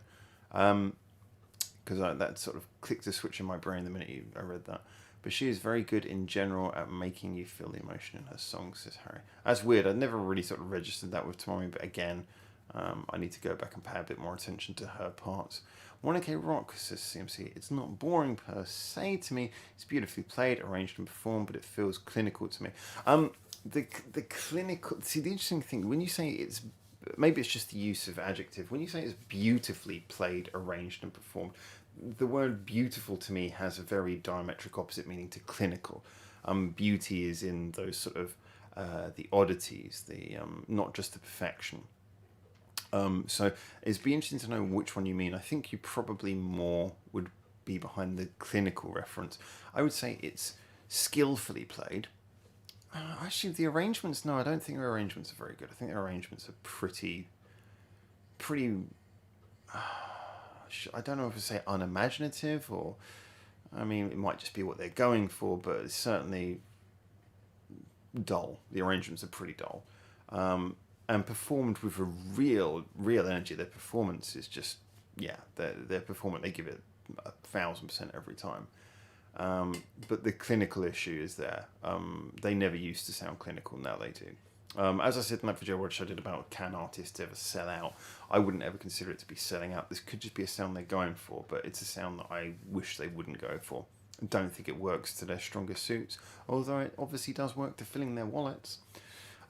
Speaker 1: Because that sort of clicked a switch in my brain the minute I read that. But she is very good in general at making you feel the emotion in her songs, says Harry. That's weird. I'd never really sort of registered that with Tomomi, but again, I need to go back and pay a bit more attention to her parts. 1OK Rock, says CMC. It's not boring per se to me. It's beautifully played, arranged and performed, but it feels clinical to me. The clinical... See, the interesting thing, when you say it's... Maybe it's just the use of adjective. When you say it's beautifully played, arranged and performed, the word beautiful to me has a very diametric opposite meaning to clinical. Beauty is in those sort of the oddities, the not just the perfection. So it'd be interesting to know which one you mean. I think you probably more would be behind the clinical reference. I would say it's skillfully played. Actually, the arrangements, no, I don't think their arrangements are very good. I think their arrangements are pretty... I don't know if I say unimaginative or... I mean, it might just be what they're going for, but it's certainly dull. The arrangements are pretty dull. and performed with a real energy. Their performance is just, yeah, their performance, they give it 1,000% every time. But the clinical issue is there. They never used to sound clinical, now they do. As I said in that video which I did about can artists ever sell out, I wouldn't ever consider it to be selling out. This could just be a sound they're going for, but it's a sound that I wish they wouldn't go for. I don't think it works to their strongest suits, although it obviously does work to filling their wallets.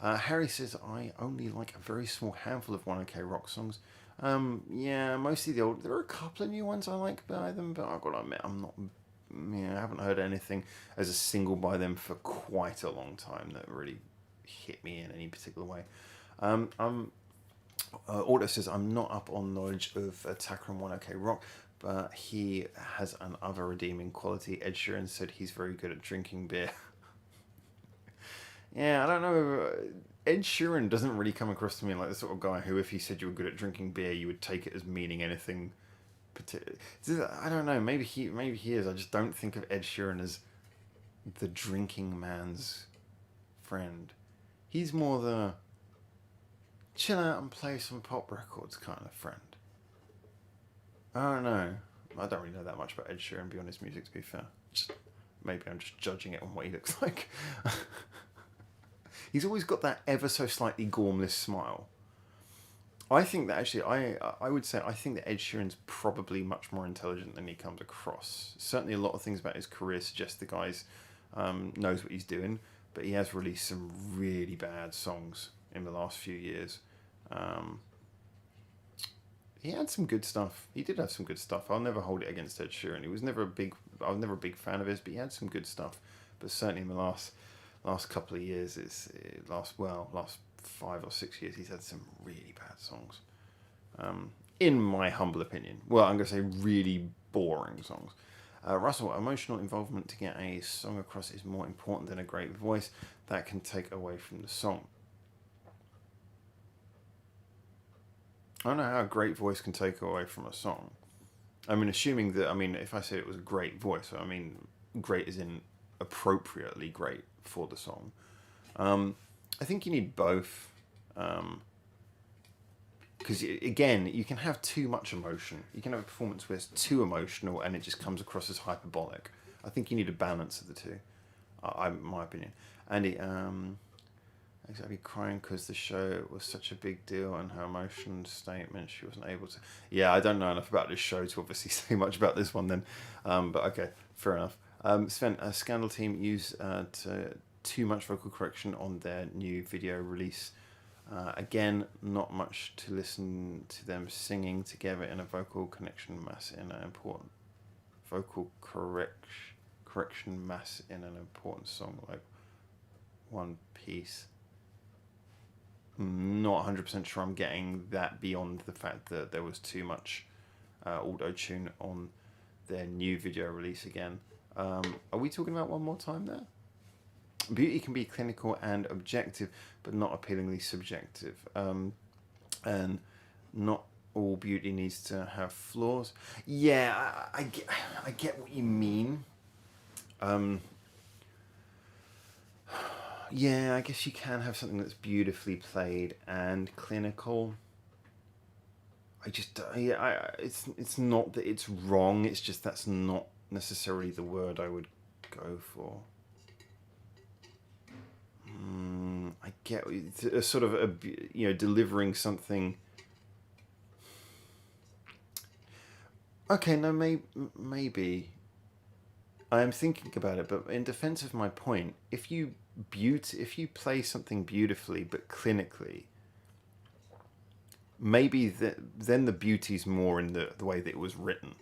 Speaker 1: Harry says, I only like a very small handful of 1OK Rock songs. Yeah, mostly the old. There are a couple of new ones I like by them, but I've got to admit, I haven't heard anything as a single by them for quite a long time that really hit me in any particular way. Auto says, I'm not up on knowledge of Attacker and 1OK Rock, but he has another redeeming quality. Ed Sheeran said he's very good at drinking beer. Yeah, I don't know. Ed Sheeran doesn't really come across to me like the sort of guy who, if he said you were good at drinking beer, you would take it as meaning anything particular. I don't know. Maybe he is. I just don't think of Ed Sheeran as the drinking man's friend. He's more the chill out and play some pop records kind of friend. I don't know. I don't really know that much about Ed Sheeran beyond his music, to be fair. Maybe I'm just judging it on what he looks like. He's always got that ever so slightly gormless smile. I think that actually, I would say, I think that Ed Sheeran's probably much more intelligent than he comes across. Certainly a lot of things about his career suggest the guy's knows what he's doing, but he has released some really bad songs in the last few years. He had some good stuff. He did have some good stuff. I'll never hold it against Ed Sheeran. I was never a big fan of his, but he had some good stuff. But certainly in the last couple of years, last 5 or 6 years, he's had some really bad songs. In my humble opinion. Well, I'm going to say really boring songs. Russell, emotional involvement to get a song across is more important than a great voice. That can take away from the song. I don't know how a great voice can take away from a song. I mean, assuming that, if I said it was a great voice, I mean, great as in appropriately great for the song. I think you need both. Because, again, you can have too much emotion. You can have a performance where it's too emotional and it just comes across as hyperbolic. I think you need a balance of the two, my opinion. Andy, exactly, crying because the show was such a big deal and her emotion statement, she wasn't able to. Yeah, I don't know enough about this show to obviously say much about this one then. But okay, fair enough. Sven, Scandal Team use too much vocal correction on their new video release. Again, not much to listen to them singing together in a vocal connection mass in an important vocal correction mass in an important song like One Piece. Not 100% sure I'm getting that beyond the fact that there was too much auto-tune on their new video release again. Are we talking about One More Time there? Beauty can be clinical and objective, but not appealingly subjective. And not all beauty needs to have flaws. Yeah, I get what you mean. Yeah, I guess you can have something that's beautifully played and clinical. It's not that it's wrong. It's just that's not necessarily the word I would go for. I get a sort of delivering something. Okay, no, maybe. I am thinking about it, but in defense of my point, if you play something beautifully but clinically, maybe then the beauty's more in the way that it was written.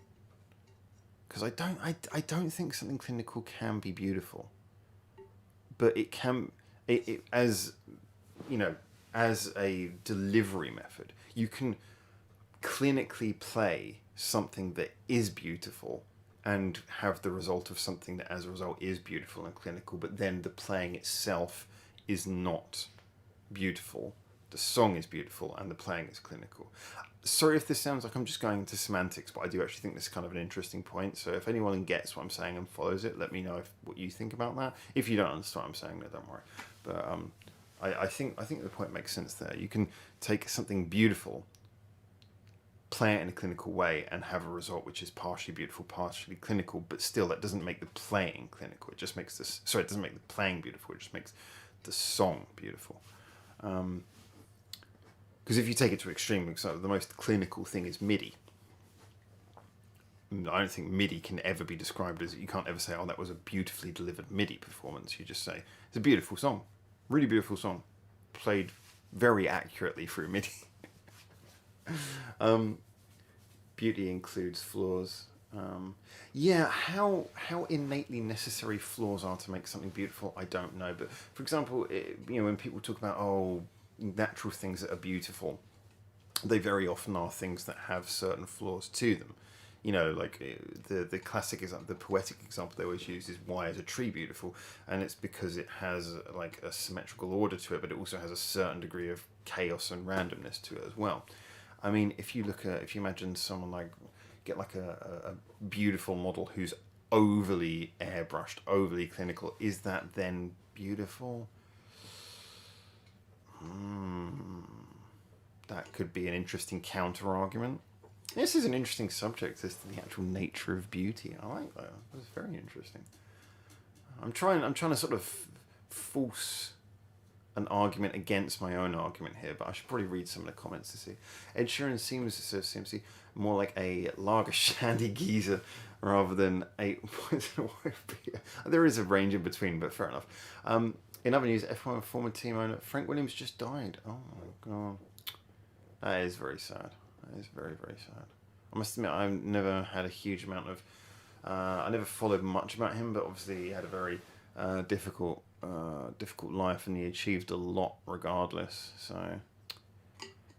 Speaker 1: Because I don't think something clinical can be beautiful, but it can. It as a delivery method, you can clinically play something that is beautiful and have the result of something that as a result is beautiful and clinical, but then the playing itself is not beautiful. The song is beautiful and the playing is clinical. Sorry if this sounds like I'm just going into semantics, but I do actually think this is kind of an interesting point. So if anyone gets what I'm saying and follows it, let me know what you think about that. If you don't understand what I'm saying, then don't worry. But I think the point makes sense there. You can take something beautiful, play it in a clinical way, and have a result which is partially beautiful, partially clinical, but still that doesn't make the playing clinical. It just makes this. Sorry, it doesn't make the playing beautiful. It just makes the song beautiful. Because if you take it to extreme, so the most clinical thing is MIDI. I don't think MIDI can ever be described as, you can't ever say, oh, that was a beautifully delivered MIDI performance. You just say, it's a beautiful song, really beautiful song, played very accurately through MIDI. Beauty includes flaws. Yeah, how innately necessary flaws are to make something beautiful, I don't know. But for example, when people talk about, oh, natural things that are beautiful, they very often are things that have certain flaws to them. Like the classic example, the poetic example they always use is, why is a tree beautiful? And it's because it has like a symmetrical order to it, but it also has a certain degree of chaos and randomness to it as well. I mean, if you imagine someone like, get like a beautiful model who's overly airbrushed, overly clinical, is that then beautiful? That could be an interesting counter argument. This is an interesting subject as to the actual nature of beauty. I like that. That's very interesting. I'm trying to sort of force an argument against my own argument here, but I should probably read some of the comments to see. Ed Sheeran seems, says CMC, more like a lager shandy geezer rather than a there is a range in between, but fair enough. In other news, F1 former team owner Frank Williams just died. Oh my god. That is very sad. That is very, very sad. I must admit, I've never had a huge amount of... I never followed much about him, but obviously he had a very difficult life, and he achieved a lot regardless. So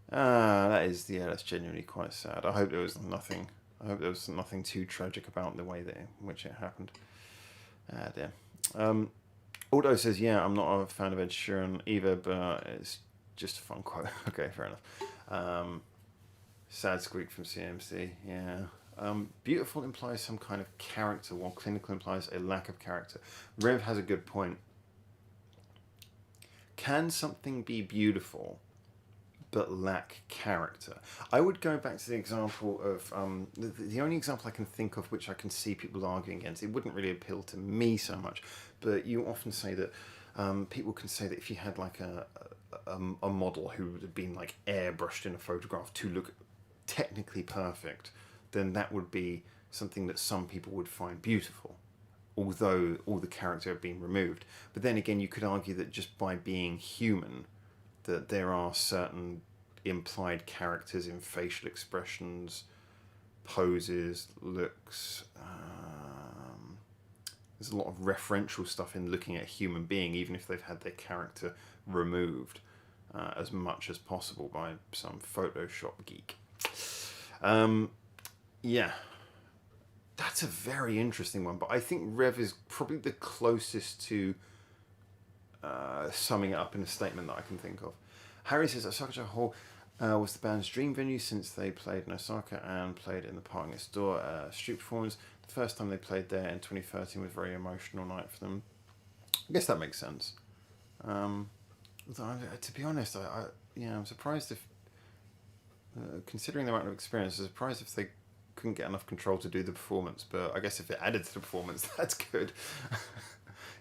Speaker 1: that's genuinely quite sad. I hope there was nothing too tragic about the way in which it happened. Damn. Aldo says, yeah, I'm not a fan of Ed Sheeran either, but it's just a fun quote. Okay, fair enough. Sad squeak from CMC, yeah. Beautiful implies some kind of character, while clinical implies a lack of character. Rev has a good point. Can something be beautiful but lack character? I would go back to the example of the only example I can think of which I can see people arguing against. It wouldn't really appeal to me so much, but you often say that people can say that if you had like a model who had been like airbrushed in a photograph to look technically perfect, then that would be something that some people would find beautiful, although all the character had been removed. But then again, you could argue that just by being human, that there are certain implied characters in facial expressions, poses, looks. There's a lot of referential stuff in looking at a human being, even if they've had their character removed as much as possible by some Photoshop geek. Yeah, that's a very interesting one, but I think Rev is probably the closest to summing it up in a statement that I can think of. Harry says Osaka Hall was the band's dream venue since they played in Osaka and played in the park next door. Street performance. The first time they played there in 2013 was a very emotional night for them. I guess that makes sense. To be honest, I'm surprised if, considering the amount of experience, I'm surprised if they couldn't get enough control to do the performance. But I guess if it added to the performance, that's good.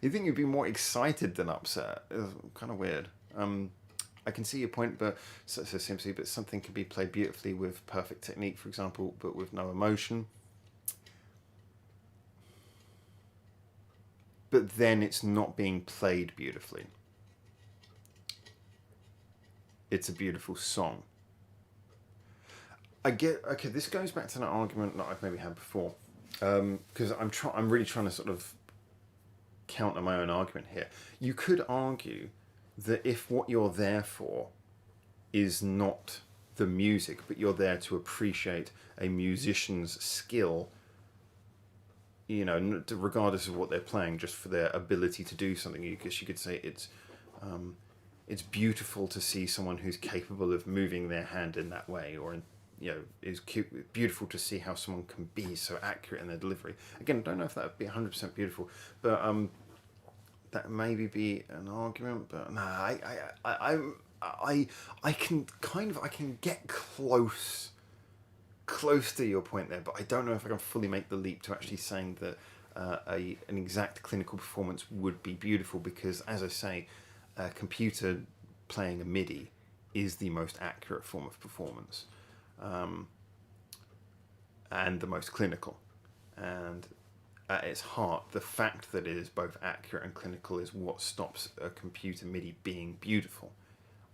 Speaker 1: You'd think you'd be more excited than upset. It's kind of weird. I can see your point, but so simply, but something can be played beautifully with perfect technique, for example, but with no emotion. But then it's not being played beautifully. It's a beautiful song. Okay, this goes back to an argument that I've maybe had before, because I'm really trying to sort of counter my own argument here. You could argue that if what you're there for is not the music, but you're there to appreciate a musician's skill, regardless of what they're playing, just for their ability to do something, you could say it's beautiful to see someone who's capable of moving their hand in that way, or it's beautiful to see how someone can be so accurate in their delivery. Again, I don't know if that would be 100% beautiful, but that maybe be an argument, but nah, I can I can get close to your point there, but I don't know if I can fully make the leap to actually saying that an exact clinical performance would be beautiful, because, as I say, a computer playing a MIDI is the most accurate form of performance, and the most clinical. And at its heart, the fact that it is both accurate and clinical is what stops a computer MIDI being beautiful.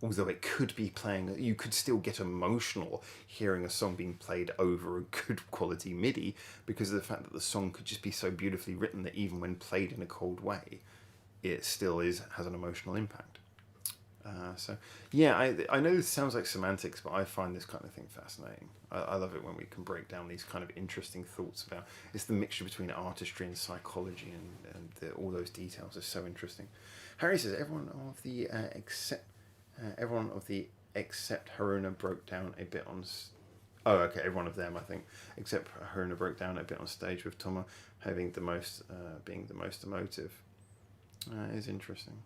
Speaker 1: Although it could be playing, you could still get emotional hearing a song being played over a good quality MIDI, because of the fact that the song could just be so beautifully written that even when played in a cold way, it still has an emotional impact. So yeah, I know this sounds like semantics, but I find this kind of thing fascinating. I love it when we can break down these kind of interesting thoughts about, it's the mixture between artistry and psychology, and all those details are so interesting. Harry says everyone of the except Haruna broke down a bit on. Oh, okay, every one of them, I think, except Haruna broke down a bit on stage, with Toma having being the most emotive. Is interesting.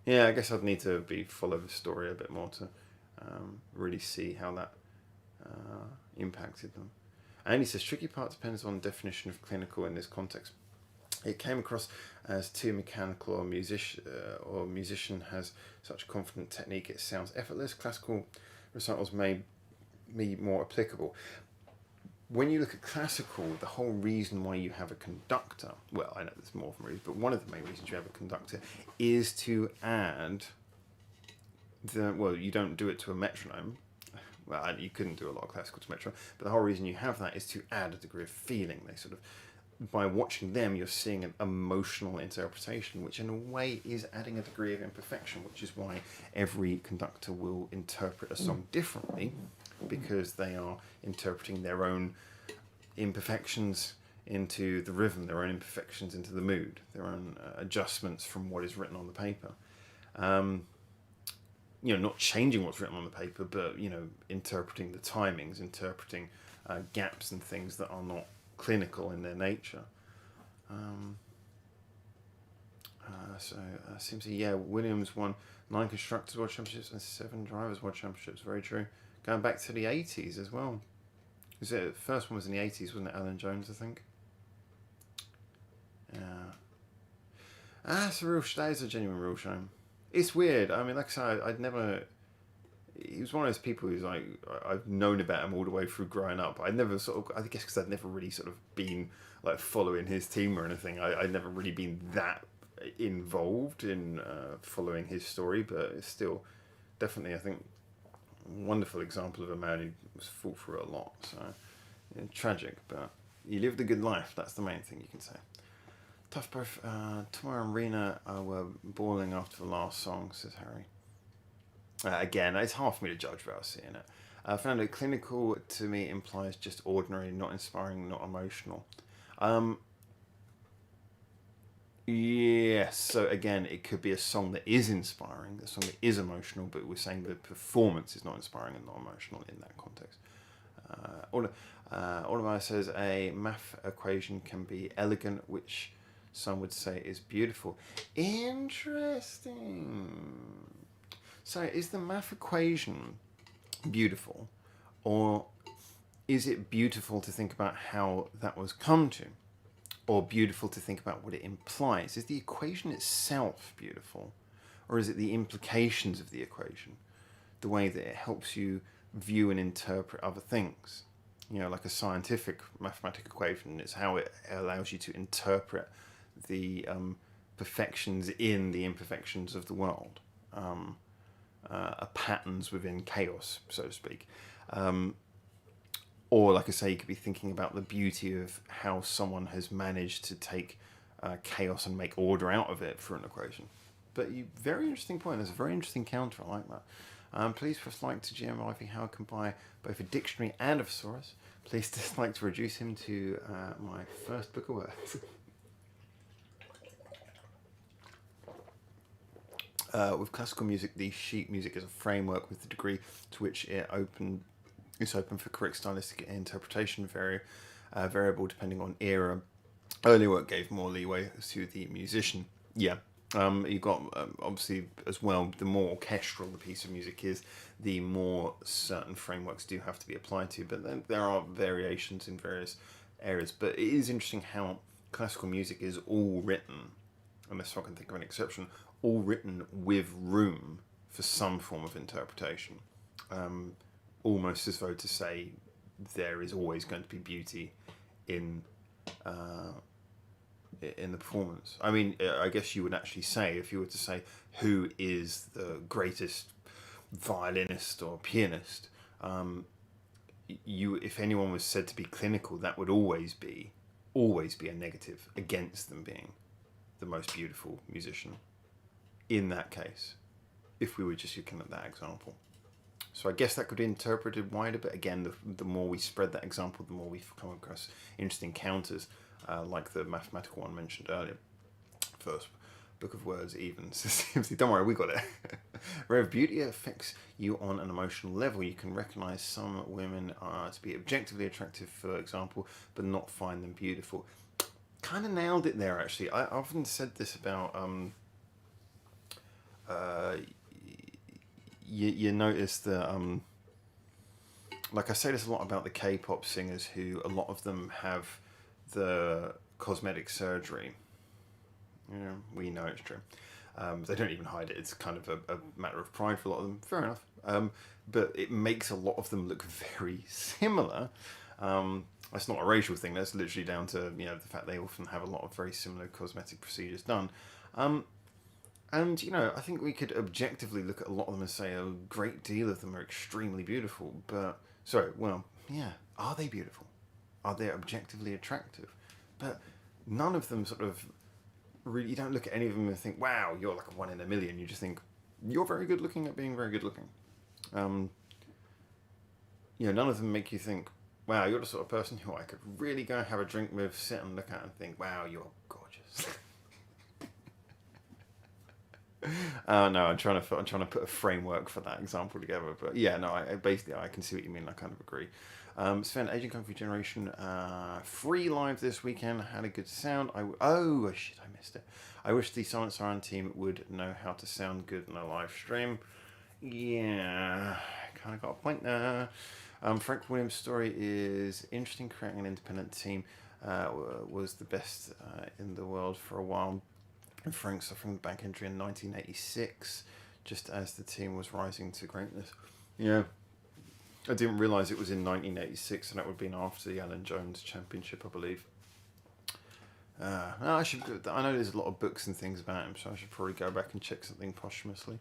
Speaker 1: Yeah, I guess I'd need to follow the story a bit more to really see how that impacted them. And he says, tricky part depends on definition of clinical in this context. It came across as too mechanical, or musician has such confident technique it sounds effortless. Classical recitals may be more applicable. When you look at classical, the whole reason why you have a conductor, well, I know there's more than reasons, but one of the main reasons you have a conductor is to add you don't do it to a metronome. Well, you couldn't do a lot of classical to metronome, but the whole reason you have that is to add a degree of feeling. They sort of, by watching them, you're seeing an emotional interpretation, which in a way is adding a degree of imperfection, which is why every conductor will interpret a song differently, because they are interpreting their own imperfections into the rhythm, their own imperfections into the mood, their own adjustments from what is written on the paper. Not changing what's written on the paper, but, interpreting the timings, interpreting gaps and things that are not clinical in their nature. Seems Williams won 9 Constructors World Championships and 7 Drivers World Championships. Very true. Going back to the 80s as well. The first one was in the 80s, wasn't it? Alan Jones, I think. Yeah. That is a genuine real shame. It's weird. I mean, like I said, I'd never... He was one of those people who's like, I've known about him all the way through growing up. I'd never I guess because I'd never really sort of been like following his team or anything. I'd never really been that involved in following his story, but it's still definitely, I think, wonderful example of a man who was fought through a lot. So tragic, but he lived a good life. That's the main thing you can say. Tough both. Toma and Rena were bawling after the last song, says Harry. Again, it's hard for me to judge without seeing it. I found it clinical to me implies just ordinary, not inspiring, not emotional. Yes, so again, it could be a song that is inspiring, a song that is emotional, but we're saying the performance is not inspiring and not emotional in that context. Oliver says a math equation can be elegant, which some would say is beautiful. Interesting. So is the math equation beautiful, or is it beautiful to think about how that was come to? Or beautiful to think about what it implies? Is the equation itself beautiful? Or is it the implications of the equation? The way that it helps you view and interpret other things? Like a scientific mathematical equation, it's how it allows you to interpret the perfections in the imperfections of the world. Patterns within chaos, so to speak. Or, like I say, you could be thinking about the beauty of how someone has managed to take chaos and make order out of it through an equation. But very interesting point. There's a very interesting counter. I like that. Please dislike to GM Ivy how I can buy both a dictionary and a thesaurus. Please dislike to reduce him to my first book of words. With classical music, the sheet music is a framework with the degree to which it's open for correct stylistic interpretation, variable depending on era. Earlier work gave more leeway to the musician. Yeah, You've got obviously as well. The more orchestral the piece of music is, the more certain frameworks do have to be applied to. But then there are variations in various areas. But it is interesting how classical music is all written, unless I can think of an exception, all written with room for some form of interpretation. Almost as though to say there is always going to be beauty in in the performance. I mean, I guess you would actually say, if you were to say who is the greatest violinist or pianist, if anyone was said to be clinical, that would always be a negative against them being the most beautiful musician in that case, if we were just looking at that example. So I guess that could be interpreted wider, but again, the more we spread that example, the more we come across interesting counters, like the mathematical one mentioned earlier. First book of words even. Don't worry, we got it. Where beauty affects you on an emotional level, you can recognize some women to be objectively attractive, for example, but not find them beautiful. Kind of nailed it there, actually. I often said this about you notice that like I say this a lot about the K-pop singers, who a lot of them have the cosmetic surgery. Yeah, we know it's true. They don't even hide it. It's kind of a matter of pride for a lot of them. Fair enough. But it makes a lot of them look very similar. That's not a racial thing. That's literally down to the fact they often have a lot of very similar cosmetic procedures done. And I think we could objectively look at a lot of them and say a great deal of them are extremely beautiful. But are they beautiful? Are they objectively attractive? But none of them sort of really. You don't look at any of them and think, "Wow, you're like a one in a million." You just think you're very good looking at being very good looking. None of them make you think, "Wow, you're the sort of person who I could really go and have a drink with, sit and look at and think, wow, you're gorgeous." No, I'm trying to put a framework for that example together. But yeah, no, I can see what you mean. I kind of agree. Sven, Asian Kung Fu Generation free live this weekend. Had a good sound. Shit, I missed it. I wish the Silent Siren team would know how to sound good in a live stream. Yeah, kind of got a point there. Frank Williams' story is interesting. Creating an independent team was the best in the world for a while. And Frank suffering back injury in 1986, just as the team was rising to greatness. Yeah, I didn't realise it was in 1986, and that would have been after the Alan Jones Championship, I believe. I know there's a lot of books and things about him, so I should probably go back and check something posthumously.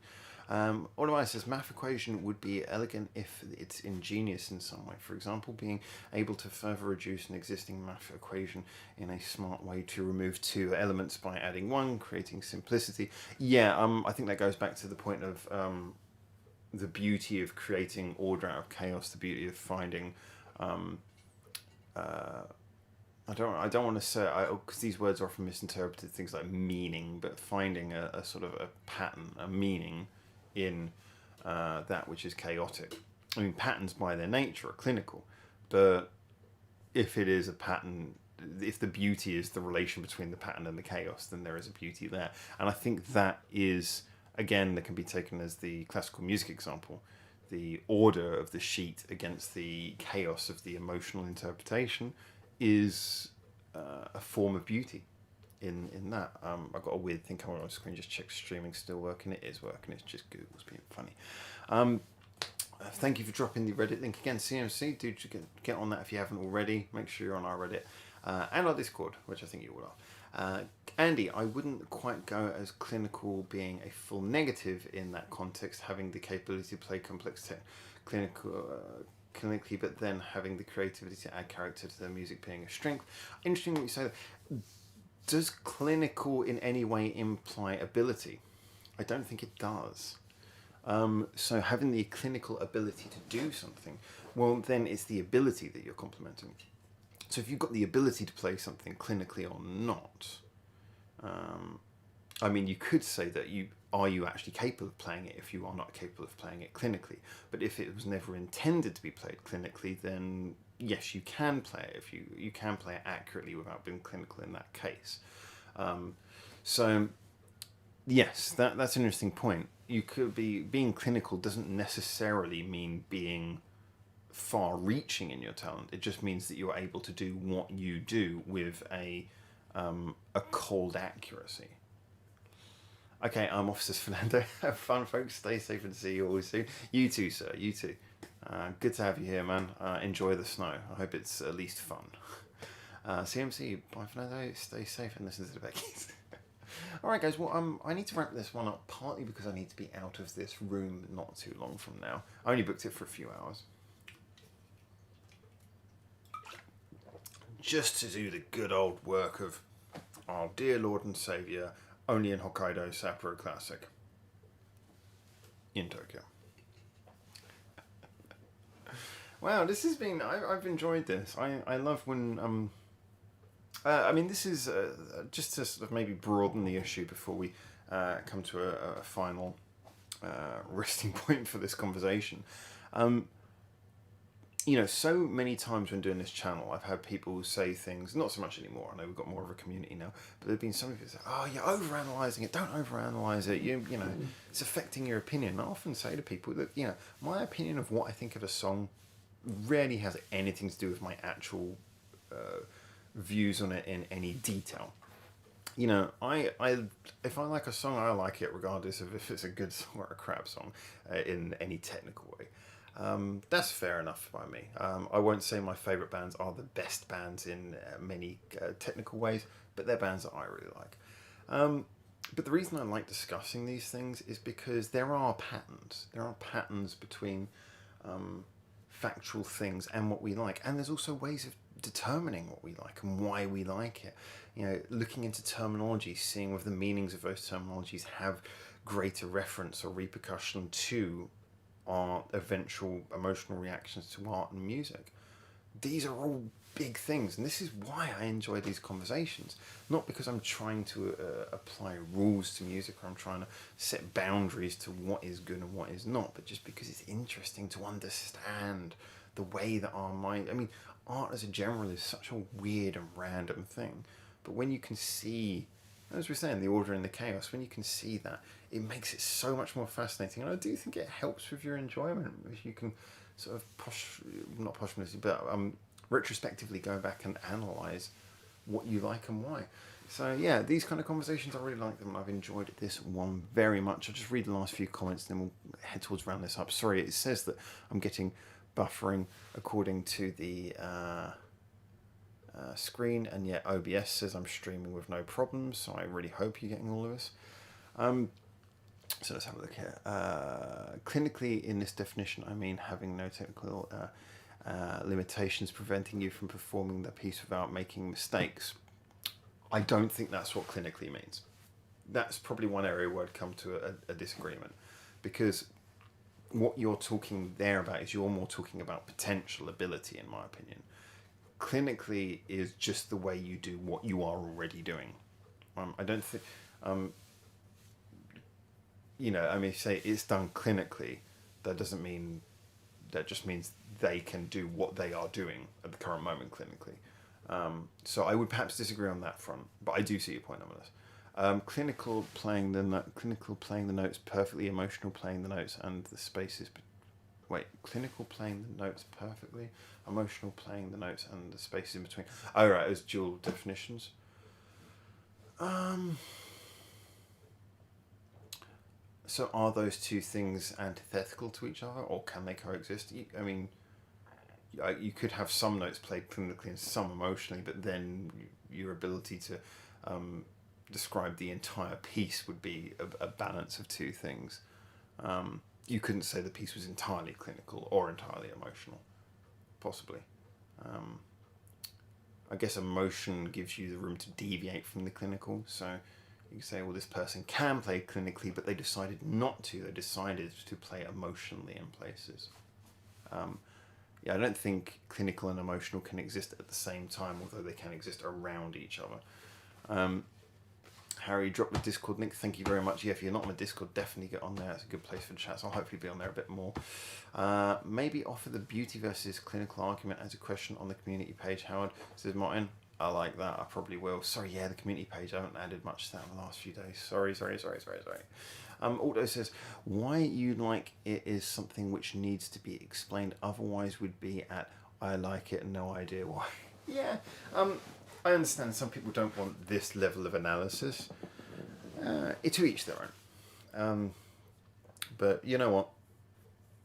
Speaker 1: Otherwise, says math equation would be elegant if it's ingenious in some way. For example, being able to further reduce an existing math equation in a smart way to remove two elements by adding one, creating simplicity. Yeah, I think that goes back to the point of the beauty of creating order out of chaos, the beauty of finding. I don't want to say, because these words are often misinterpreted, things like meaning, but finding a sort of a pattern, a meaning in that which is chaotic. I mean, patterns by their nature are clinical, but if it is a pattern, if the beauty is the relation between the pattern and the chaos, then there is a beauty there. And I think that is, again, that can be taken as the classical music example. The order of the sheet against the chaos of the emotional interpretation is a form of beauty in that. I've got a weird thing coming on my screen. Just check streaming still working. It is working. It's just Google's being funny. Thank you for dropping the Reddit link again. CMC, do get on that if you haven't already. Make sure you're on our Reddit and our Discord, which I think you all are. Andy, I wouldn't quite go as clinical being a full negative in that context, having the capability to play complex clinically, but then having the creativity to add character to the music being a strength. Interesting that you say that. Does clinical in any way imply ability? I don't think it does. So having the clinical ability to do something, well, then it's the ability that you're complementing. So if you've got the ability to play something clinically or not, I mean, you could say that are you actually capable of playing it if you are not capable of playing it clinically. But if it was never intended to be played clinically, then yes, you can play it. If you can play it accurately without being clinical in that case. So Yes, that's an interesting point. You could be being clinical doesn't necessarily mean being far-reaching in your talent. It just means that you're able to do what you do with a cold accuracy. Okay, I'm Officer Fernando. Have fun, folks. Stay safe and see you all soon. You too, sir. You too. Good to have you here, man. Enjoy the snow. I hope it's at least fun. CMC, bye, Fernando. Stay safe and listen to the Beckies. All right, guys. Well, I need to wrap this one up, partly because I need to be out of this room not too long from now. I only booked it for a few hours. Just to do the good old work of our dear Lord and Saviour, only in Hokkaido Sapporo Classic in Tokyo. Wow, this has been. I've enjoyed this. I love when. I mean, this is just to sort of maybe broaden the issue before we come to a final resting point for this conversation. You know, so many times when doing this channel, I've had people say things, not so much anymore, I know we've got more of a community now, but there have been some people say, oh, you're overanalyzing it, don't overanalyze it, you know, it's affecting your opinion. And I often say to people that, you know, my opinion of what I think of a song rarely has anything to do with my actual views on it in any detail. You know, if I like a song, I like it regardless of if it's a good song or a crap song in any technical way. That's fair enough by me. I won't say my favourite bands are the best bands in many technical ways, but they're bands that I really like. But the reason I like discussing these things is because there are patterns. There are patterns between factual things and what we like. And there's also ways of determining what we like and why we like it. You know, looking into terminology, seeing whether the meanings of those terminologies have greater reference or repercussion to our eventual emotional reactions to art and music. These are all big things, and this is why I enjoy these conversations. Not because I'm trying to apply rules to music or I'm trying to set boundaries to what is good and what is not, but just because it's interesting to understand the way that our mind... I mean, art as a general is such a weird and random thing, but when you can see, as we're saying, the order and the chaos, when you can see that, it makes it so much more fascinating. And I do think it helps with your enjoyment if you can sort of retrospectively go back and analyse what you like and why. So yeah, these kind of conversations, I really like them. I've enjoyed this one very much. I'll just read the last few comments and then we'll head towards round this up. Sorry, it says that I'm getting buffering according to the screen, and yet OBS says I'm streaming with no problems, so I really hope you're getting all of this. So let's have a look here. Clinically, in this definition, I mean having no technical limitations preventing you from performing the piece without making mistakes. I don't think that's what clinically means. That's probably one area where I'd come to a disagreement, because what you're talking there about is you're more talking about potential ability, in my opinion. Clinically is just the way you do what you are already doing. I don't think... you know, I mean, say it's done clinically, that doesn't mean... That just means they can do what they are doing at the current moment clinically. So I would perhaps disagree on that front, but I do see your point on this. Clinical playing the notes perfectly, emotional playing the notes and the spaces... Wait, clinical playing the notes perfectly, emotional playing the notes and the spaces in between. Oh, right, it was dual definitions. So are those two things antithetical to each other, or can they coexist? I mean, you could have some notes played clinically and some emotionally, but then your ability to describe the entire piece would be a balance of two things. You couldn't say the piece was entirely clinical or entirely emotional, possibly. I guess emotion gives you the room to deviate from the clinical, so you can say, well, this person can play clinically, but they decided not to. They decided to play emotionally in places. Yeah, I don't think clinical and emotional can exist at the same time, although they can exist around each other. Harry, drop the Discord link. Thank you very much. Yeah, if you're not on the Discord, definitely get on there. It's a good place for chats. I'll hopefully be on there a bit more. Maybe offer the beauty versus clinical argument as a question on the community page, Howard, says Martin. I like that. I probably will. Sorry, yeah, the community page. I haven't added much to that in the last few days. Sorry. Aldo says, why you like it is something which needs to be explained. Otherwise, would be at I like it and no idea why. Yeah. I understand some people don't want this level of analysis. To each their own. But you know what?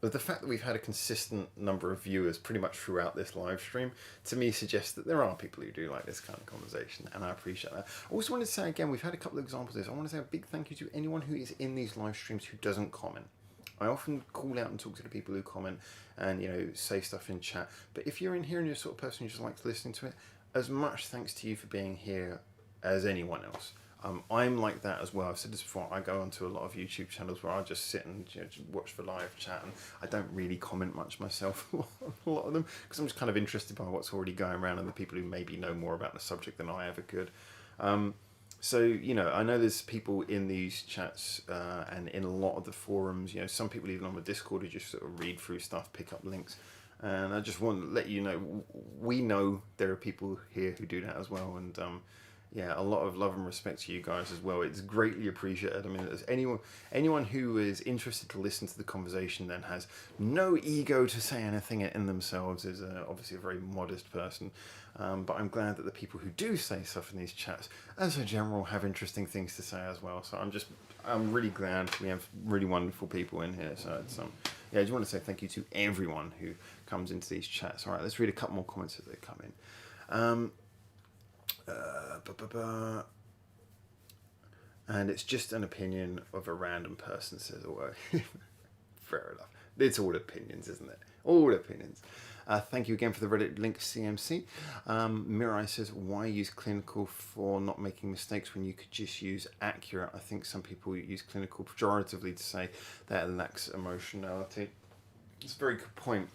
Speaker 1: But the fact that we've had a consistent number of viewers pretty much throughout this live stream, to me suggests that there are people who do like this kind of conversation, and I appreciate that. I also wanted to say again, we've had a couple of examples of this. I want to say a big thank you to anyone who is in these live streams who doesn't comment. I often call out and talk to the people who comment and, you know, say stuff in chat. But if you're in here and you're the sort of person who just likes listening to it, as much thanks to you for being here as anyone else. I'm like that as well. I've said this before. I go onto a lot of YouTube channels where I just sit and, you know, just watch the live chat, and I don't really comment much myself on a lot of them because I'm just kind of interested by what's already going around and the people who maybe know more about the subject than I ever could. So, you know, I know there's people in these chats and in a lot of the forums, you know, some people even on the Discord who just sort of read through stuff, pick up links. And I just want to let you know, we know there are people here who do that as well. And yeah, a lot of love and respect to you guys as well. It's greatly appreciated. I mean, there's anyone who is interested to listen to the conversation then has no ego to say anything in themselves is obviously a very modest person. But I'm glad that the people who do say stuff in these chats, as a general, have interesting things to say as well. So I'm really glad we have really wonderful people in here. So it's yeah, I just want to say thank you to everyone who comes into these chats. All right, let's read a couple more comments as they come in. And it's just an opinion of a random person, says away. Fair enough. It's all opinions, isn't it? All opinions. Thank you again for the Reddit link, CMC. Mirai says, why use clinical for not making mistakes when you could just use accurate? I think some people use clinical pejoratively to say that it lacks emotionality. It's a very good point.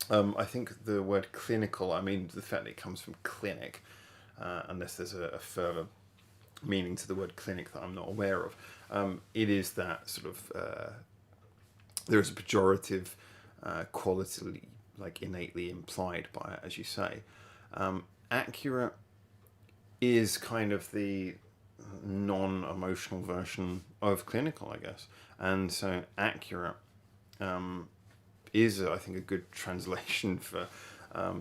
Speaker 1: I think the word clinical, I mean, the fact that it comes from clinic, unless there's a further meaning to the word clinic that I'm not aware of, it is that sort of, there is a pejorative quality, like innately implied by it, as you say. Accurate is kind of the non-emotional version of clinical, I guess. And so accurate is, I think, a good translation for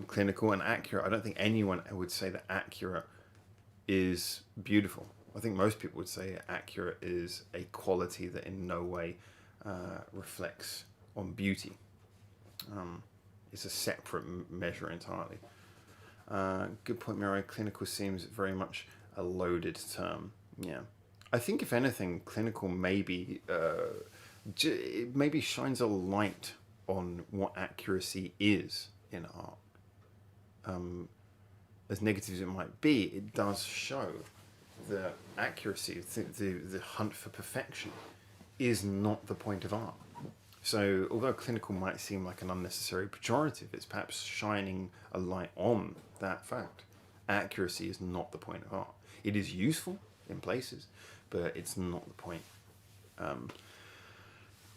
Speaker 1: clinical. And accurate, I don't think anyone would say that accurate is beautiful. I think most people would say accurate is a quality that in no way reflects on beauty. It's a separate measure entirely. Good point, Miro. Clinical seems very much a loaded term. Yeah, I think if anything, clinical maybe maybe shines a light on what accuracy is in art. As negative as it might be, it does show that accuracy, the hunt for perfection, is not the point of art. So, although clinical might seem like an unnecessary pejorative, it's perhaps shining a light on that fact. Accuracy is not the point of art. It is useful in places, but it's not the point.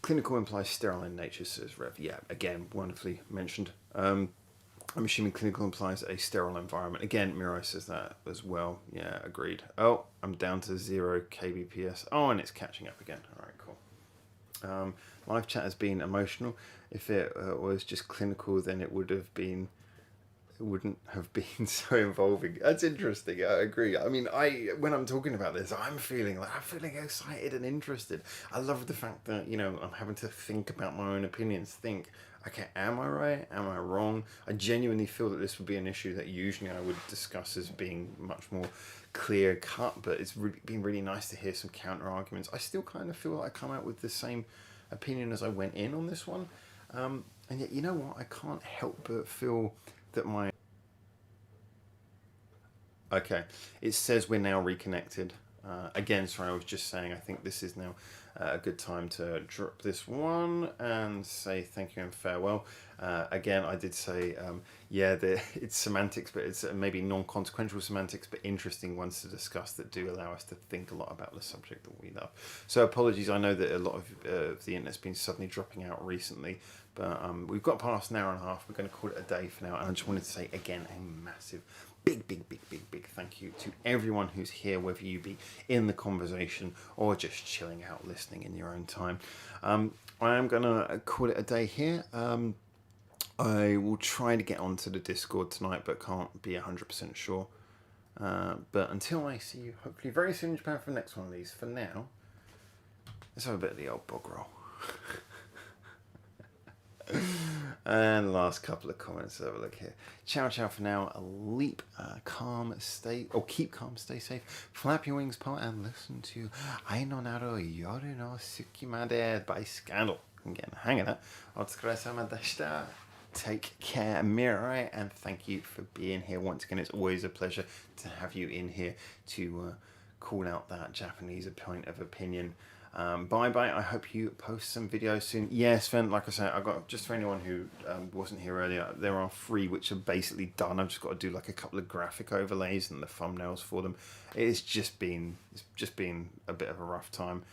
Speaker 1: Clinical implies sterile in nature, says Rev. Yeah, again, wonderfully mentioned. I'm assuming clinical implies a sterile environment. Again, Miro says that as well. Yeah, agreed. Oh, I'm down to 0 kbps. Oh, and it's catching up again. All right, cool. Live chat has been emotional. If it was just clinical, then it wouldn't have been so involving. That's interesting. I agree. I mean, when I'm talking about this, I'm feeling excited and interested. I love the fact that, you know, I'm having to think about my own opinions. Think, okay, am I right? Am I wrong? I genuinely feel that this would be an issue that usually I would discuss as being much more clear cut, but it's been really nice to hear some counter arguments. I still kind of feel like I come out with the same opinion as I went in on this one, and yet, you know what, I can't help but feel that okay, it says we're now reconnected. Again, sorry, I was just saying I think this is now a good time to drop this one and say thank you and farewell. Again, I did say, yeah, it's semantics, but it's maybe non-consequential semantics, but interesting ones to discuss that do allow us to think a lot about the subject that we love. So apologies, I know that a lot of the internet's been suddenly dropping out recently, but we've got past an hour and a half. We're going to call it a day for now, and I just wanted to say again a massive big thank you to everyone who's here, whether you be in the conversation or just chilling out listening in your own time. I am going to call it a day here. I will try to get onto the Discord tonight, but can't be 100% sure. But until I see you, hopefully very soon in Japan for the next one of these, for now, let's have a bit of the old bog roll. And last couple of comments, have a look here. Ciao for now. Keep calm, stay safe. Flap your wings, part, and listen to Ainonaru Yoru no Tsukimade by Scandal. I'm getting the hang of that. Otsukaresama deshita. Take care, Mirai, and thank you for being here. Once again, it's always a pleasure to have you in here to call out that Japanese point of opinion. Bye. I hope you post some videos soon. Yes, Sven, like I said, I've got, just for anyone who wasn't here earlier, there are 3 which are basically done. I've just got to do like a couple of graphic overlays and the thumbnails for them. It's just been a bit of a rough time.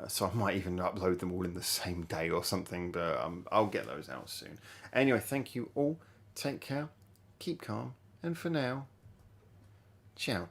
Speaker 1: So I might even upload them all in the same day or something, but I'll get those out soon. Anyway, thank you all. Take care, keep calm, and for now, ciao.